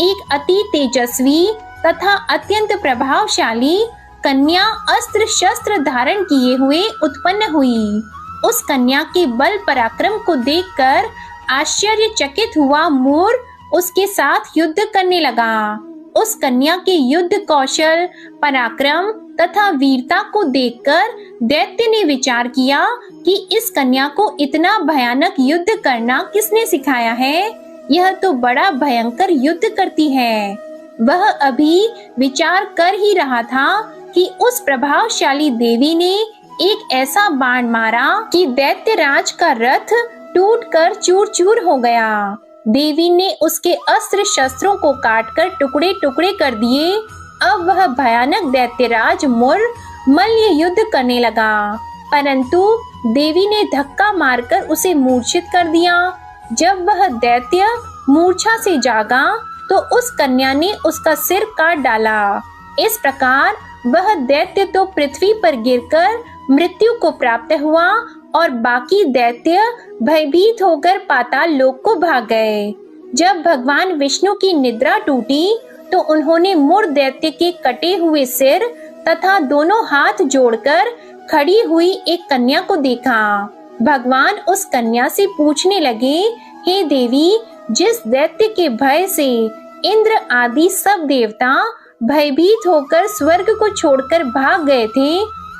एक अति तेजस्वी तथा अत्यंत प्रभावशाली कन्या अस्त्र शस्त्र धारण किए हुए उत्पन्न हुई। उस कन्या के बल पराक्रम को देखकर आश्चर्यचकित हुआ मोर उसके साथ युद्ध करने लगा। उस कन्या के युद्ध कौशल, पराक्रम तथा वीरता को देखकर दैत्य ने विचार किया कि इस कन्या को इतना भयानक युद्ध करना किसने सिखाया है? यह तो बड़ा भयंकर युद्ध करती है। वह अभी विचार कर ही रहा था कि उस प्रभावशाली देवी ने एक ऐसा बाण मारा कि दैत्यराज का रथ टूटकर चूर-चूर हो गया। देवी ने उसके अस्त्र शस्त्रों को काटकर टुकड़े टुकड़े कर दिए। अब वह भयानक दैत्यराज मुर मल्ल युद्ध करने लगा, परंतु देवी ने धक्का मारकर उसे मूर्छित कर दिया। जब वह दैत्य मूर्छा से जागा तो उस कन्या ने उसका सिर काट डाला। इस प्रकार वह दैत्य तो पृथ्वी पर गिरकर मृत्यु को प्राप्त हुआ और बाकी दैत्य भयभीत होकर पाताल लोक को भाग गए। जब भगवान विष्णु की निद्रा टूटी तो उन्होंने मुर दैत्य के कटे हुए सिर तथा दोनों हाथ जोड़कर खड़ी हुई एक कन्या को देखा। भगवान उस कन्या से पूछने लगे, हे देवी, जिस दैत्य के भय से इंद्र आदि सब देवता भयभीत होकर स्वर्ग को छोड़कर भाग गए थे,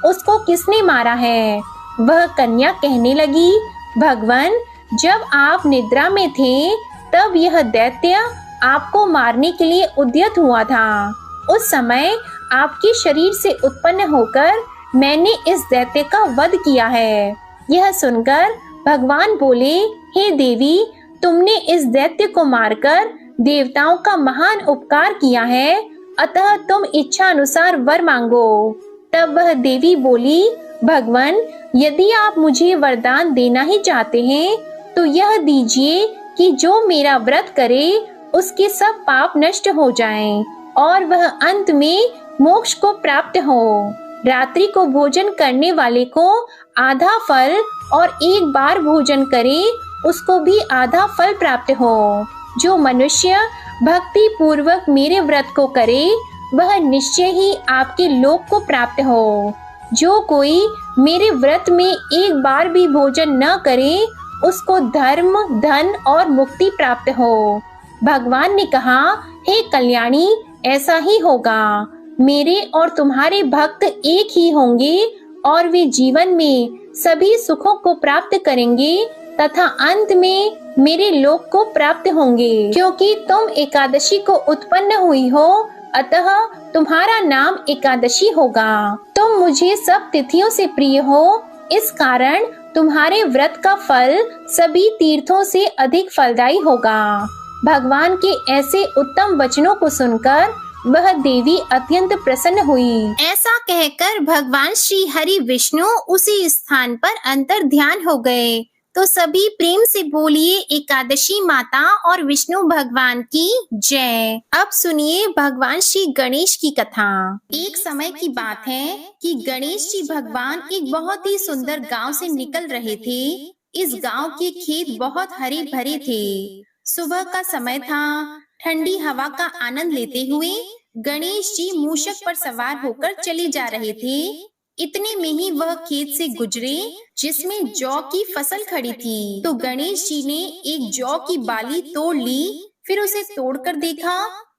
उसको किसने मारा है? वह कन्या कहने लगी, भगवान, जब आप निद्रा में थे तब यह दैत्य आपको मारने के लिए उद्यत हुआ था। उस समय आपके शरीर से उत्पन्न होकर मैंने इस दैत्य का वध किया है। यह सुनकर भगवान बोले, हे देवी, तुमने इस दैत्य को मारकर देवताओं का महान उपकार किया है, अतः तुम इच्छा अनुसार वर मांगो। तब वह देवी बोली, भगवान, यदि आप मुझे वरदान देना ही चाहते हैं तो यह दीजिए कि जो मेरा व्रत करे उसके सब पाप नष्ट हो जाएं और वह अंत में मोक्ष को प्राप्त हो। रात्रि को भोजन करने वाले को आधा फल और एक बार भोजन करे उसको भी आधा फल प्राप्त हो। जो मनुष्य भक्ति पूर्वक मेरे व्रत को करे वह निश्चय ही आपके लोक को प्राप्त हो। जो कोई मेरे व्रत में एक बार भी भोजन न करे उसको धर्म, धन और मुक्ति प्राप्त हो। भगवान ने कहा, हे कल्याणी, ऐसा ही होगा। मेरे और तुम्हारे भक्त एक ही होंगे और वे जीवन में सभी सुखों को प्राप्त करेंगे तथा अंत में मेरे लोक को प्राप्त होंगे। क्योंकि तुम एकादशी को उत्पन्न हुई हो, अतः तुम्हारा नाम एकादशी होगा। तुम मुझे सब तिथियों से प्रिय हो, इस कारण तुम्हारे व्रत का फल सभी तीर्थों से अधिक फलदायी होगा। भगवान के ऐसे उत्तम वचनों को सुनकर वह देवी अत्यंत प्रसन्न हुई। ऐसा कहकर भगवान श्री हरि विष्णु उसी स्थान पर अंतर ध्यान हो गए। तो सभी प्रेम से बोलिए, एकादशी माता और विष्णु भगवान की जय। अब सुनिए भगवान श्री गणेश की कथा। एक समय की बात है कि गणेश जी भगवान एक बहुत ही सुंदर गांव से निकल रहे थे। इस गांव के खेत बहुत हरे भरे थे। सुबह का समय था। ठंडी हवा का आनंद लेते हुए गणेश जी मूषक पर सवार होकर चले जा रहे थे। इतने में ही वह खेत से गुजरे जिसमें जौ की फसल खड़ी थी। तो गणेश जी ने एक जौ की बाली तोड़ ली। फिर उसे तोड़कर देखा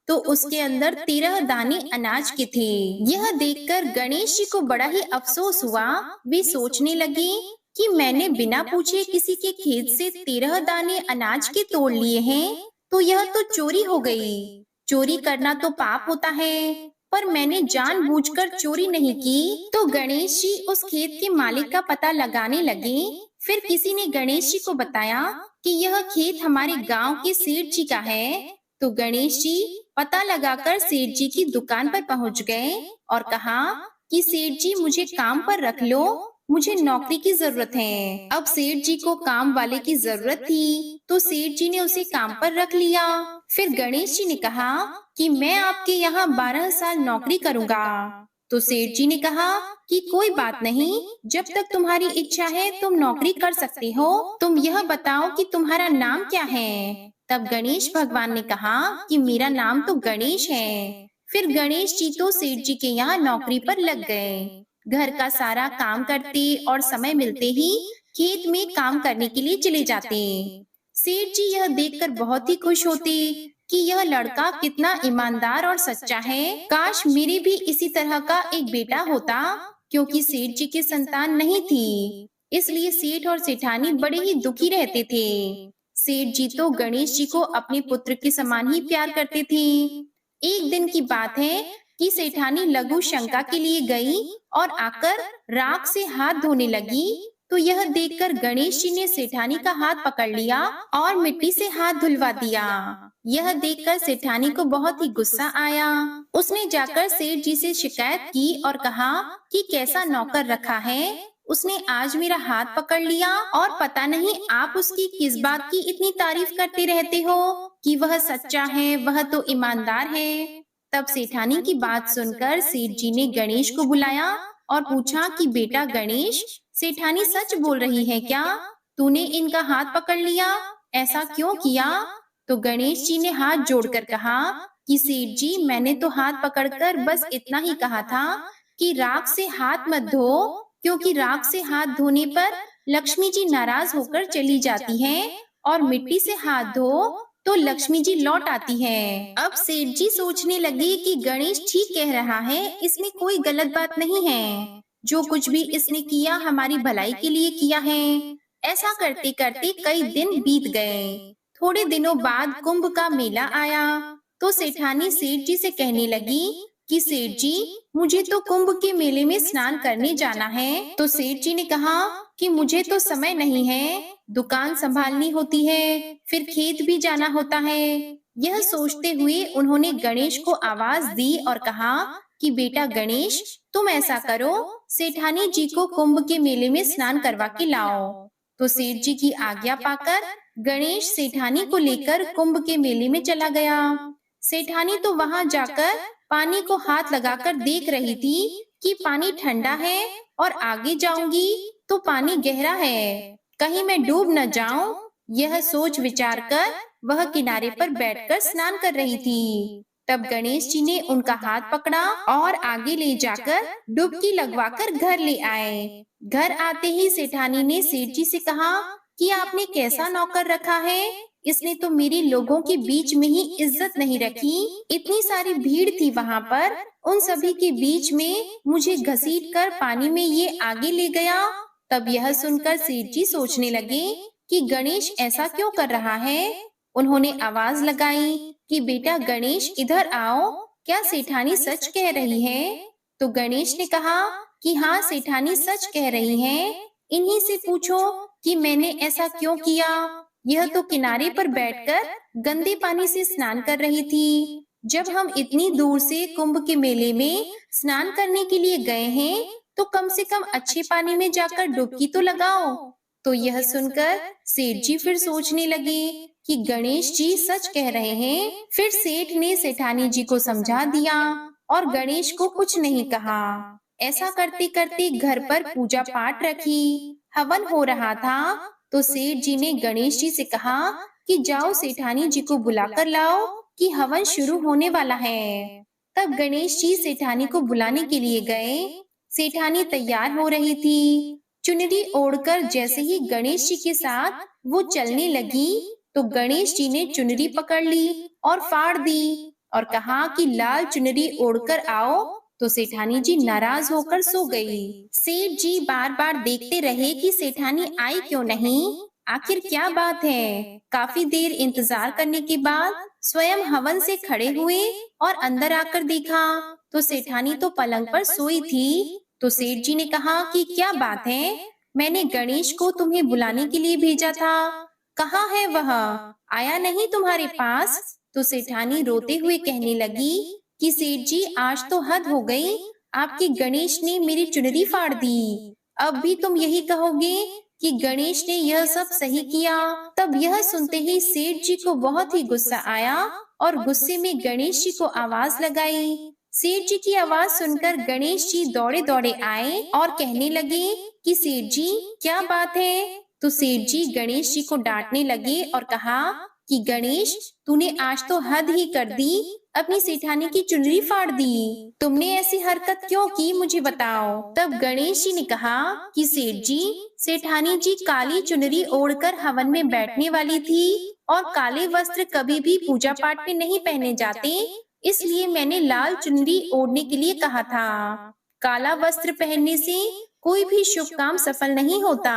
तो उसके अंदर 13 दाने अनाज के थे। यह देखकर गणेश जी को बड़ा ही अफसोस हुआ। वे सोचने लगे कि मैंने बिना पूछे किसी के खेत से 13 दाने अनाज के तोड़ लिए हैं, तो यह तो चोरी हो गई। चोरी करना तो पाप होता है, पर मैंने जानबूझकर चोरी नहीं की। तो गणेश जी उस खेत के मालिक का पता लगाने लगे। फिर किसी ने गणेश जी को बताया कि यह खेत हमारे गांव के सेठ जी का है। तो गणेश जी पता लगाकर सेठ जी की दुकान पर पहुंच गए और कहा कि सेठ जी, मुझे काम पर रख लो, मुझे नौकरी की जरूरत है। अब सेठ जी को काम वाले की जरूरत थी, तो सेठ जी ने उसे काम पर रख लिया। फिर गणेश जी ने कहा कि मैं आपके यहाँ 12 साल नौकरी करूँगा। तो सेठ जी ने कहा कि कोई बात नहीं, जब तक तुम्हारी इच्छा है तुम नौकरी कर सकते हो। तुम यह बताओ कि तुम्हारा नाम क्या है। तब गणेश भगवान ने कहा कि मेरा नाम तो गणेश है। फिर गणेश जी तो सेठ जी के यहाँ नौकरी पर लग गए। घर का सारा काम करते और समय मिलते ही खेत में काम करने के लिए चले जाते। सेठ जी यह देखकर बहुत ही खुश होते कि यह लड़का कितना ईमानदार और सच्चा है। काश मेरे भी इसी तरह का एक बेटा होता, क्योंकि सेठ जी की संतान नहीं थी। इसलिए सेठ और सेठानी बड़े ही दुखी रहते थे। सेठ जी तो गणेश जी को अपने पुत्र के समान ही प्यार करते थे। एक दिन की बात है कि सेठानी लघु शंका के लिए गई और आकर राख से हाथ धोने लगी। तो यह देखकर गणेश जी ने सेठानी का हाथ पकड़ लिया और मिट्टी से हाथ धुलवा दिया। यह देखकर सेठानी को बहुत ही गुस्सा आया। उसने जाकर सेठ जी से शिकायत की और कहा कि कैसा नौकर रखा है, उसने आज मेरा हाथ पकड़ लिया और पता नहीं आप उसकी किस बात की इतनी तारीफ करते रहते हो कि वह सच्चा है, वह तो ईमानदार है। तब सेठानी की बात सुनकर सेठ जी ने गणेश को बुलाया और पूछा कि बेटा गणेश, सेठानी सच बोल रही है क्या? तूने इनका हाथ पकड़ लिया, ऐसा क्यों किया? तो गणेश जी ने हाथ जोड़कर कहा कि सेठ जी, मैंने तो हाथ पकड़कर बस इतना ही कहा था कि राख से हाथ मत धो, क्योंकि राख से हाथ धोने पर लक्ष्मी जी नाराज होकर चली जाती हैं और मिट्टी से हाथ धो तो लक्ष्मी जी लौट आती है। अब सेठ जी सोचने लगे कि गणेश ठीक कह रहा है, इसमें कोई गलत बात नहीं है। जो कुछ भी इसने किया हमारी भलाई के लिए किया है। ऐसा करते करते कई दिन बीत गए। थोड़े दिनों बाद कुंभ का मेला आया, तो सेठानी सेठ जी से कहने लगी कि सेठ जी, मुझे तो कुंभ के मेले में स्नान करने जाना है। तो सेठ जी ने कहा कि मुझे तो समय नहीं है, दुकान संभालनी होती है, फिर खेत भी जाना होता है। यह सोचते हुए उन्होंने गणेश को आवाज दी और कहा कि बेटा गणेश, तुम ऐसा करो, सेठानी जी को कुंभ के मेले में स्नान करवा के लाओ। तो सेठ जी की आज्ञा पाकर गणेश सेठानी को लेकर कुंभ के मेले में चला गया। सेठानी तो वहां जाकर पानी को हाथ लगाकर देख रही थी कि पानी ठंडा है और आगे जाऊंगी तो पानी गहरा है, कहीं मैं डूब न जाऊं। यह सोच विचार कर वह किनारे पर बैठकर स्नान कर रही थी। तब गणेश जी ने उनका हाथ पकड़ा और आगे ले जाकर डुबकी लगवाकर घर ले आए। घर आते ही सेठानी ने सेठ जी से कहा कि आपने कैसा नौकर रखा है, इसने तो मेरे लोगों के बीच में ही इज्जत नहीं रखी। इतनी सारी भीड़ थी वहाँ पर, उन सभी के बीच में मुझे घसीट कर पानी में ये आगे ले गया। तब यह सुनकर सेठ जी सोचने लगे कि गणेश ऐसा क्यों कर रहा है। उन्होंने आवाज लगाई कि बेटा गणेश, इधर आओ, क्या सेठानी सच कह रही है? तो गणेश ने कहा कि हाँ, सेठानी सच कह रही है। इन्हीं से पूछो कि मैंने ऐसा क्यों किया। यह तो किनारे पर बैठकर गंदे पानी से स्नान कर रही थी। जब हम इतनी दूर से कुंभ के मेले में स्नान करने के लिए गए हैं, तो कम से कम अच्छे पानी में जाकर डुबकी तो लगाओ। तो यह सुनकर सेठ जी फिर सोचने लगे कि गणेश जी सच कह रहे हैं। फिर सेठ ने सेठानी जी को समझा दिया और गणेश को कुछ नहीं कहा। ऐसा करते करते घर पर पूजा पाठ रखी, हवन हो रहा था। तो सेठ जी ने गणेश जी से कहा कि जाओ सेठानी जी को बुलाकर लाओ कि हवन शुरू होने वाला है। तब गणेश जी सेठानी को बुलाने के लिए गए। सेठानी तैयार हो रही थी। चुनरी ओढ़कर जैसे ही गणेश जी के साथ वो चलने लगी, तो गणेश जी ने चुनरी पकड़ ली और फाड़ दी और कहा कि लाल चुनरी ओढ़कर आओ। तो सेठानी जी नाराज होकर सो गई। सेठ जी बार बार देखते रहे कि सेठानी आई क्यों नहीं, आखिर क्या बात है। काफी देर इंतजार करने के बाद स्वयं हवन से खड़े हुए और अंदर आकर देखा तो सेठानी तो पलंग पर सोई थी। तो सेठ जी ने कहा कि क्या बात है, मैंने गणेश को तुम्हें बुलाने के लिए भेजा था, कहाँ है वह, आया नहीं तुम्हारे पास? तो सेठानी रोते हुए कहने लगी कि सेठ जी, आज तो हद हो गई, आपके गणेश ने मेरी चुनरी फाड़ दी। अब भी तुम यही कहोगे कि गणेश ने यह सब सही किया? तब यह सुनते ही सेठ जी को बहुत ही गुस्सा आया और गुस्से में गणेश जी को आवाज लगाई। सेठ जी की आवाज सुनकर गणेश जी दौड़े दौड़े आए और कहने लगे कि सेठ जी क्या बात है? तो सेठ जी गणेश जी को डांटने लगे और कहा कि गणेश, तूने आज तो हद ही कर दी, अपनी सेठानी की चुनरी फाड़ दी। तुमने ऐसी हरकत क्यों की, मुझे बताओ। तब गणेश जी ने कहा कि सेठ जी, सेठानी जी काली चुनरी ओढ़कर हवन में बैठने वाली थी और काले वस्त्र कभी भी पूजा पाठ में नहीं पहने जाते, इसलिए मैंने लाल चुनरी ओढ़ने के लिए कहा था। काला वस्त्र पहनने से कोई भी शुभ काम सफल नहीं होता।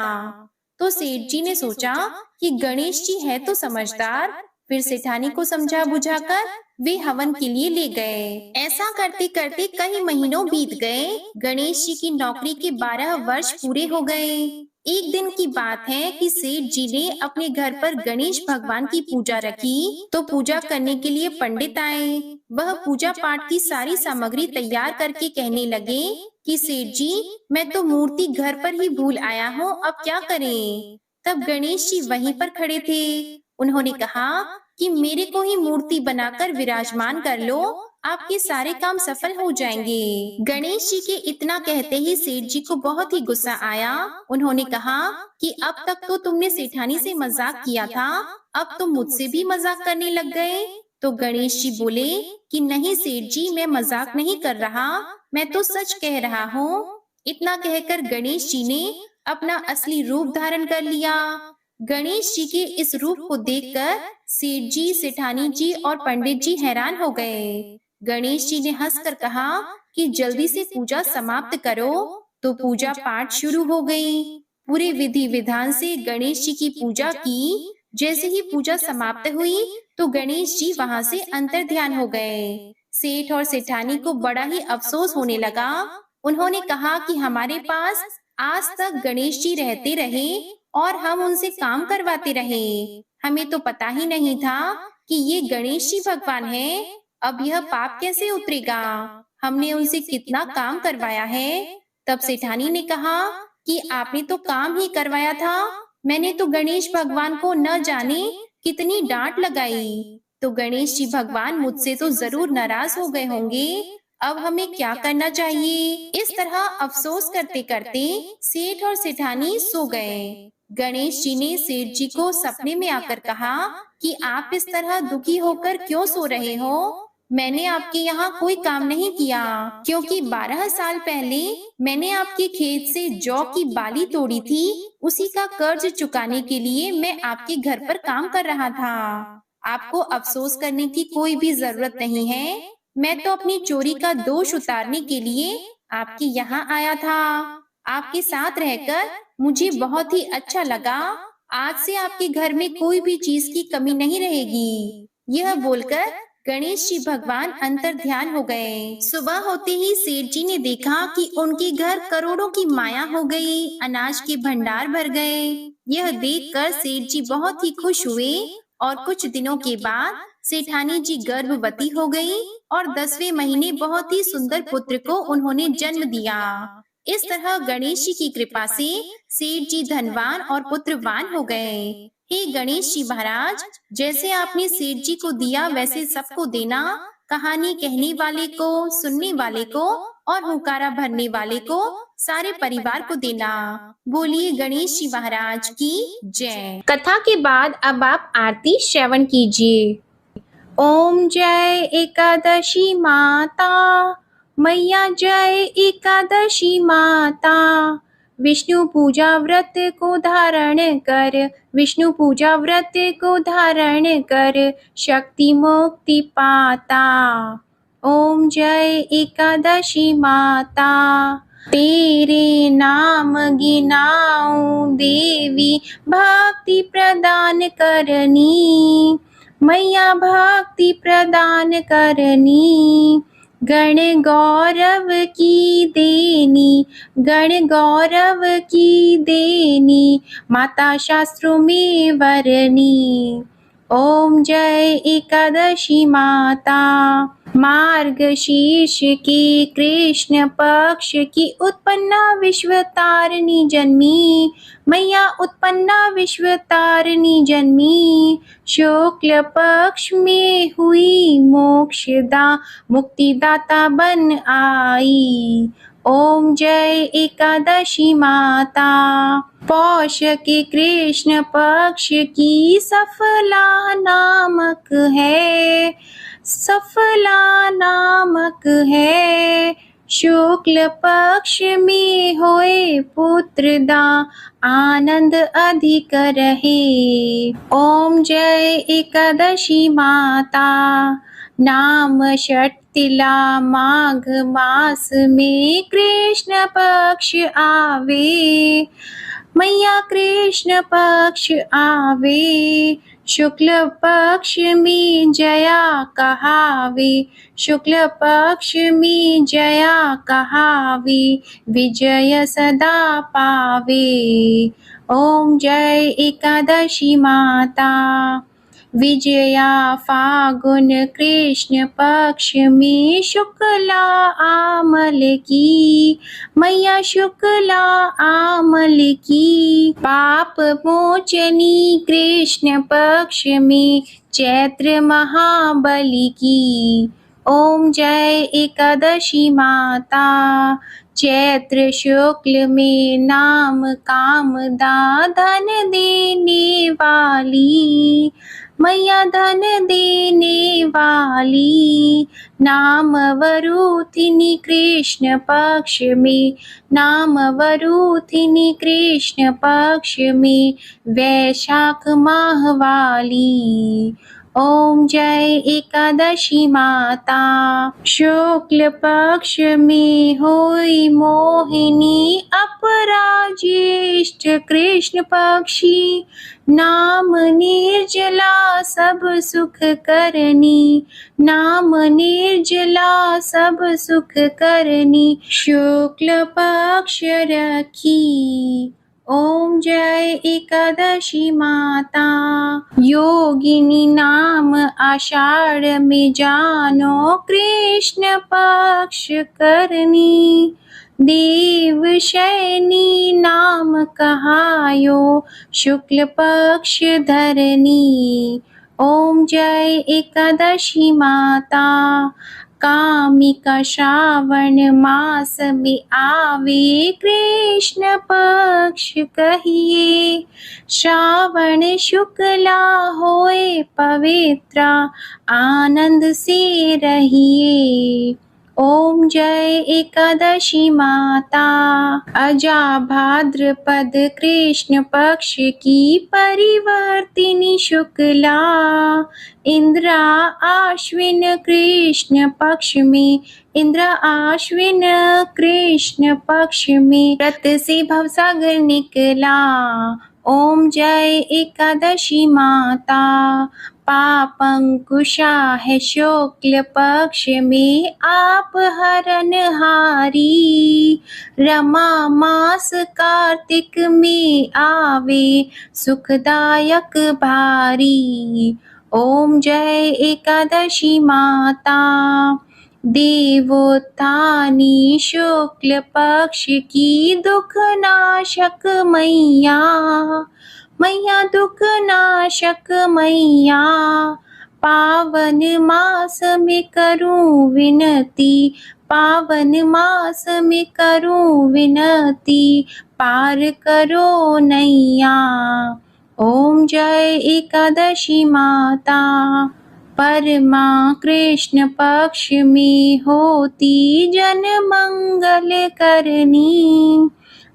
तो सेठ जी ने सोचा कि गणेश जी है तो समझदार, फिर सेठानी को समझा बुझाकर वे हवन के लिए ले गए। ऐसा करते करते कई महीनों बीत गए। गणेश जी की नौकरी के 12 वर्ष पूरे हो गए। एक दिन की बात है कि सेठ जी ने अपने घर पर गणेश भगवान की पूजा रखी, तो पूजा करने के लिए पंडित आए। वह पूजा पाठ की सारी सामग्री तैयार करके कहने लगे कि सेठ जी, मैं तो मूर्ति घर पर ही भूल आया हूँ, अब क्या करें? तब गणेश जी वहीं पर खड़े थे। उन्होंने कहा कि मेरे को ही मूर्ति बनाकर विराजमान कर लो, आपके सारे काम सफल हो जाएंगे। गणेश जी के इतना कहते ही सेठ जी को बहुत ही गुस्सा आया। उन्होंने कहा कि अब तक तो तुमने सेठानी से मजाक किया था, अब तुम मुझसे भी मजाक करने लग गए। तो गणेश जी बोले कि नहीं सेठ जी, मैं मजाक नहीं कर रहा, मैं तो सच कह रहा हूँ। इतना कहकर गणेश जी ने अपना असली रूप धारण कर लिया। गणेश जी के इस रूप को देखकर सेठ जी, सेठानी जी और पंडित जी हैरान हो गए। गणेश जी ने हंसकर कहा कि जल्दी से पूजा समाप्त करो। तो पूजा पाठ शुरू हो गई। पूरे विधि विधान से गणेश जी की पूजा की। जैसे ही पूजा समाप्त हुई तो गणेश जी वहां से अंतर ध्यान हो गए। सेठ और सेठानी को बड़ा ही अफसोस होने लगा। उन्होंने कहा कि हमारे पास आज तक गणेश जी रहते रहे और हम उनसे काम करवाते रहे, हमें तो पता ही नहीं था कि ये गणेश जी भगवान है। अब यह पाप कैसे उतरेगा? हमने उनसे कितना काम करवाया है। तब सेठानी ने कहा कि आपने तो काम ही करवाया था, मैंने तो गणेश भगवान को न जाने कितनी डांट लगाई। तो गणेश जी भगवान मुझसे तो जरूर नाराज हो गए होंगे। अब हमें क्या करना चाहिए? इस तरह अफसोस करते करते सेठ और सेठानी सो गए। गणेश जी ने सेठ जी को सपने में आकर कहा कि आप इस तरह दुखी होकर क्यों सो रहे हो? मैंने आपके यहाँ कोई काम नहीं किया, क्योंकि 12 साल पहले मैंने आपके खेत से जौ की बाली तोड़ी थी। उसी का कर्ज चुकाने के लिए मैं आपके घर पर काम कर रहा था। आपको अफसोस करने की कोई भी जरूरत नहीं है। मैं तो अपनी चोरी का दोष उतारने के लिए आपके यहाँ आया था। आपके साथ रहकर मुझे बहुत ही अच्छा लगा। आज से आपके घर में कोई भी चीज की कमी नहीं रहेगी। यह बोलकर गणेश जी भगवान अंतर ध्यान हो गए। सुबह होते ही सेठ जी ने देखा कि उनके घर करोड़ों की माया हो गई, अनाज के भंडार भर गए। यह देखकर सेठ जी बहुत ही खुश हुए और कुछ दिनों के बाद सेठानी जी गर्भवती हो गई और 10वें महीने बहुत ही सुंदर पुत्र को उन्होंने जन्म दिया। इस तरह गणेश जी की कृपा से सेठ जी धनवान और पुत्रवान हो गए। हे गणेश जी महाराज, जैसे आपने सेठ जी को दिया वैसे सबको देना। कहानी कहने वाले को, सुनने वाले को और हुंकारा भरने वाले को, सारे परिवार को देना। बोलिए गणेश जी महाराज की जय। कथा के बाद अब आप आरती श्रवण कीजिए। ओम जय एकादशी माता, मैया जय एकादशी माता। विष्णु पूजा व्रत को धारण कर, विष्णु पूजा व्रत को धारण कर, शक्ति मुक्ति पाता। ओम जय एकादशी माता। तेरे नाम गिनाऊं देवी, भक्ति प्रदान करनी, मैया भक्ति प्रदान करनी। गण गौरव की देनी, गण गौरव की देनी, माता शास्त्रों में वरनी। ओम जय एकादशी माता। मार्गशीर्ष की कृष्ण पक्ष की उत्पन्ना विश्व तारिणी जन्मी, मैया उत्पन्ना विश्व तारिणी जन्मी। शुक्ल पक्ष में हुई मोक्षदा मुक्तिदाता बन आई, ओम जय एकादशी माता। पौष के कृष्ण पक्ष की सफला नामक है, सफला नामक है। शुक्ल पक्ष में होए पुत्रदा आनंद अधिक रहे, ओम जय एकादशी माता। नाम षटतिला माघ मास में कृष्ण पक्ष आवे, मैया कृष्ण पक्ष आवे। शुक्ल पक्ष में जया कहावे, शुक्ल पक्ष में जया कहावे, विजय सदा पावे, ओम जय एकादशी माता। विजया फागुन कृष्ण पक्ष में शुक्ला आमल की, मैया शुक्ला आमल की। पाप मोचनी कृष्ण पक्ष में चैत्र महाबली की, ओम जय एकादशी माता। चैत्र शुक्ल में नाम कामदा धन देने वाली, मैया धन देने वाली। नाम वरूथिनी कृष्ण पक्ष में, नाम वरूथिनी कृष्ण पक्ष में वैशाख माह वाली, ओम जय एकादशी माता। शुक्ल पक्ष में होई मोहिनी अपराज्येष्ठ कृष्ण पक्षी, नाम निर्जला सब सुख करनी, नाम निर्जला सब सुख करनी। शुक्ल पक्ष रखी, ओम जय एकादशी माता। योगिनी नाम आषाढ़ में जानो कृष्ण पक्ष करनी, देव शयनी नाम कहायो शुक्ल पक्ष धरनी, ओम जय एकादशी माता। कामिका श्रावण मास में आवे कृष्ण पक्ष कहिए, श्रावण शुक्ला होए पवित्रा आनंद से रहिए, ओम जय एकादशी माता। अजा भाद्रपद कृष्ण पक्ष की परिवर्तिनी शुक्ला, इंद्रा आश्विन कृष्ण पक्ष में, इंद्र आश्विन कृष्ण पक्ष में रत से भवसागर निकला, ओम जय एकादशी माता। पापंकुशा है शुक्ल पक्ष में आप हरनहारी, रमा मास कार्तिक में आवे सुखदायक भारी, ओम जय एकादशी माता। देवोत्थानी शुक्ल पक्ष की दुख नाशक मैया, मैया दुख नाशक मैया। पावन मास में करूं विनती, पावन मास में करूं विनती, पार करो नैया, ओम जय एकादशी माता। परमा कृष्ण पक्ष में होती जन मंगल करनी,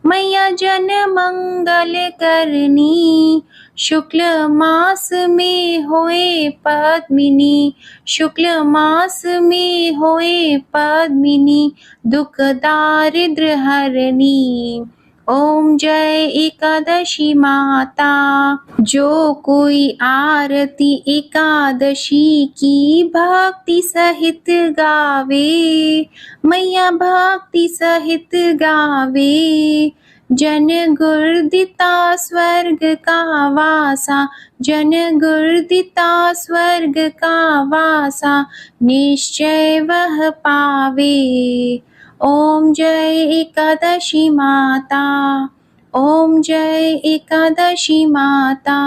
मैया जन मंगल करनी। शुक्ल मास में होए पद्मिनी, शुक्ल मास में होए पद्मिनी, दुख दारिद्र हरनी, ओम जय एकादशी माता। जो कोई आरती एकादशी की भक्ति सहित गावे, मैया भक्ति सहित गावे, जन गुर्दिता स्वर्ग का वासा, जन गुर्दिता स्वर्ग का वासा, निश्चय वह पावे। ओम जय एकादशी माता, ओम जय एकादशी माता,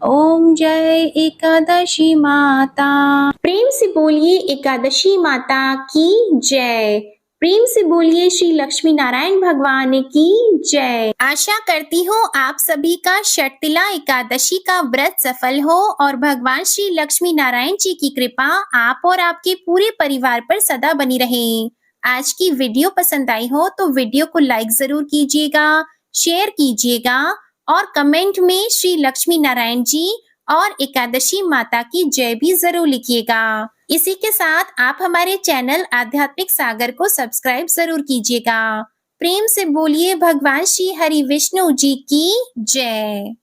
ओम जय एकादशी माता। प्रेम से बोलिए एकादशी माता की जय। प्रेम से बोलिए श्री लक्ष्मी नारायण भगवान की जय। आशा करती हूँ आप सभी का षटतिला एकादशी का व्रत सफल हो और भगवान श्री लक्ष्मी नारायण जी की कृपा आप और आपके पूरे परिवार पर सदा बनी रहे। आज की वीडियो पसंद आई हो तो वीडियो को लाइक जरूर कीजिएगा, शेयर कीजिएगा और कमेंट में श्री लक्ष्मी नारायण जी और एकादशी माता की जय भी जरूर लिखिएगा। इसी के साथ आप हमारे चैनल आध्यात्मिक सागर को सब्सक्राइब जरूर कीजिएगा। प्रेम से बोलिए भगवान श्री हरि विष्णु जी की जय।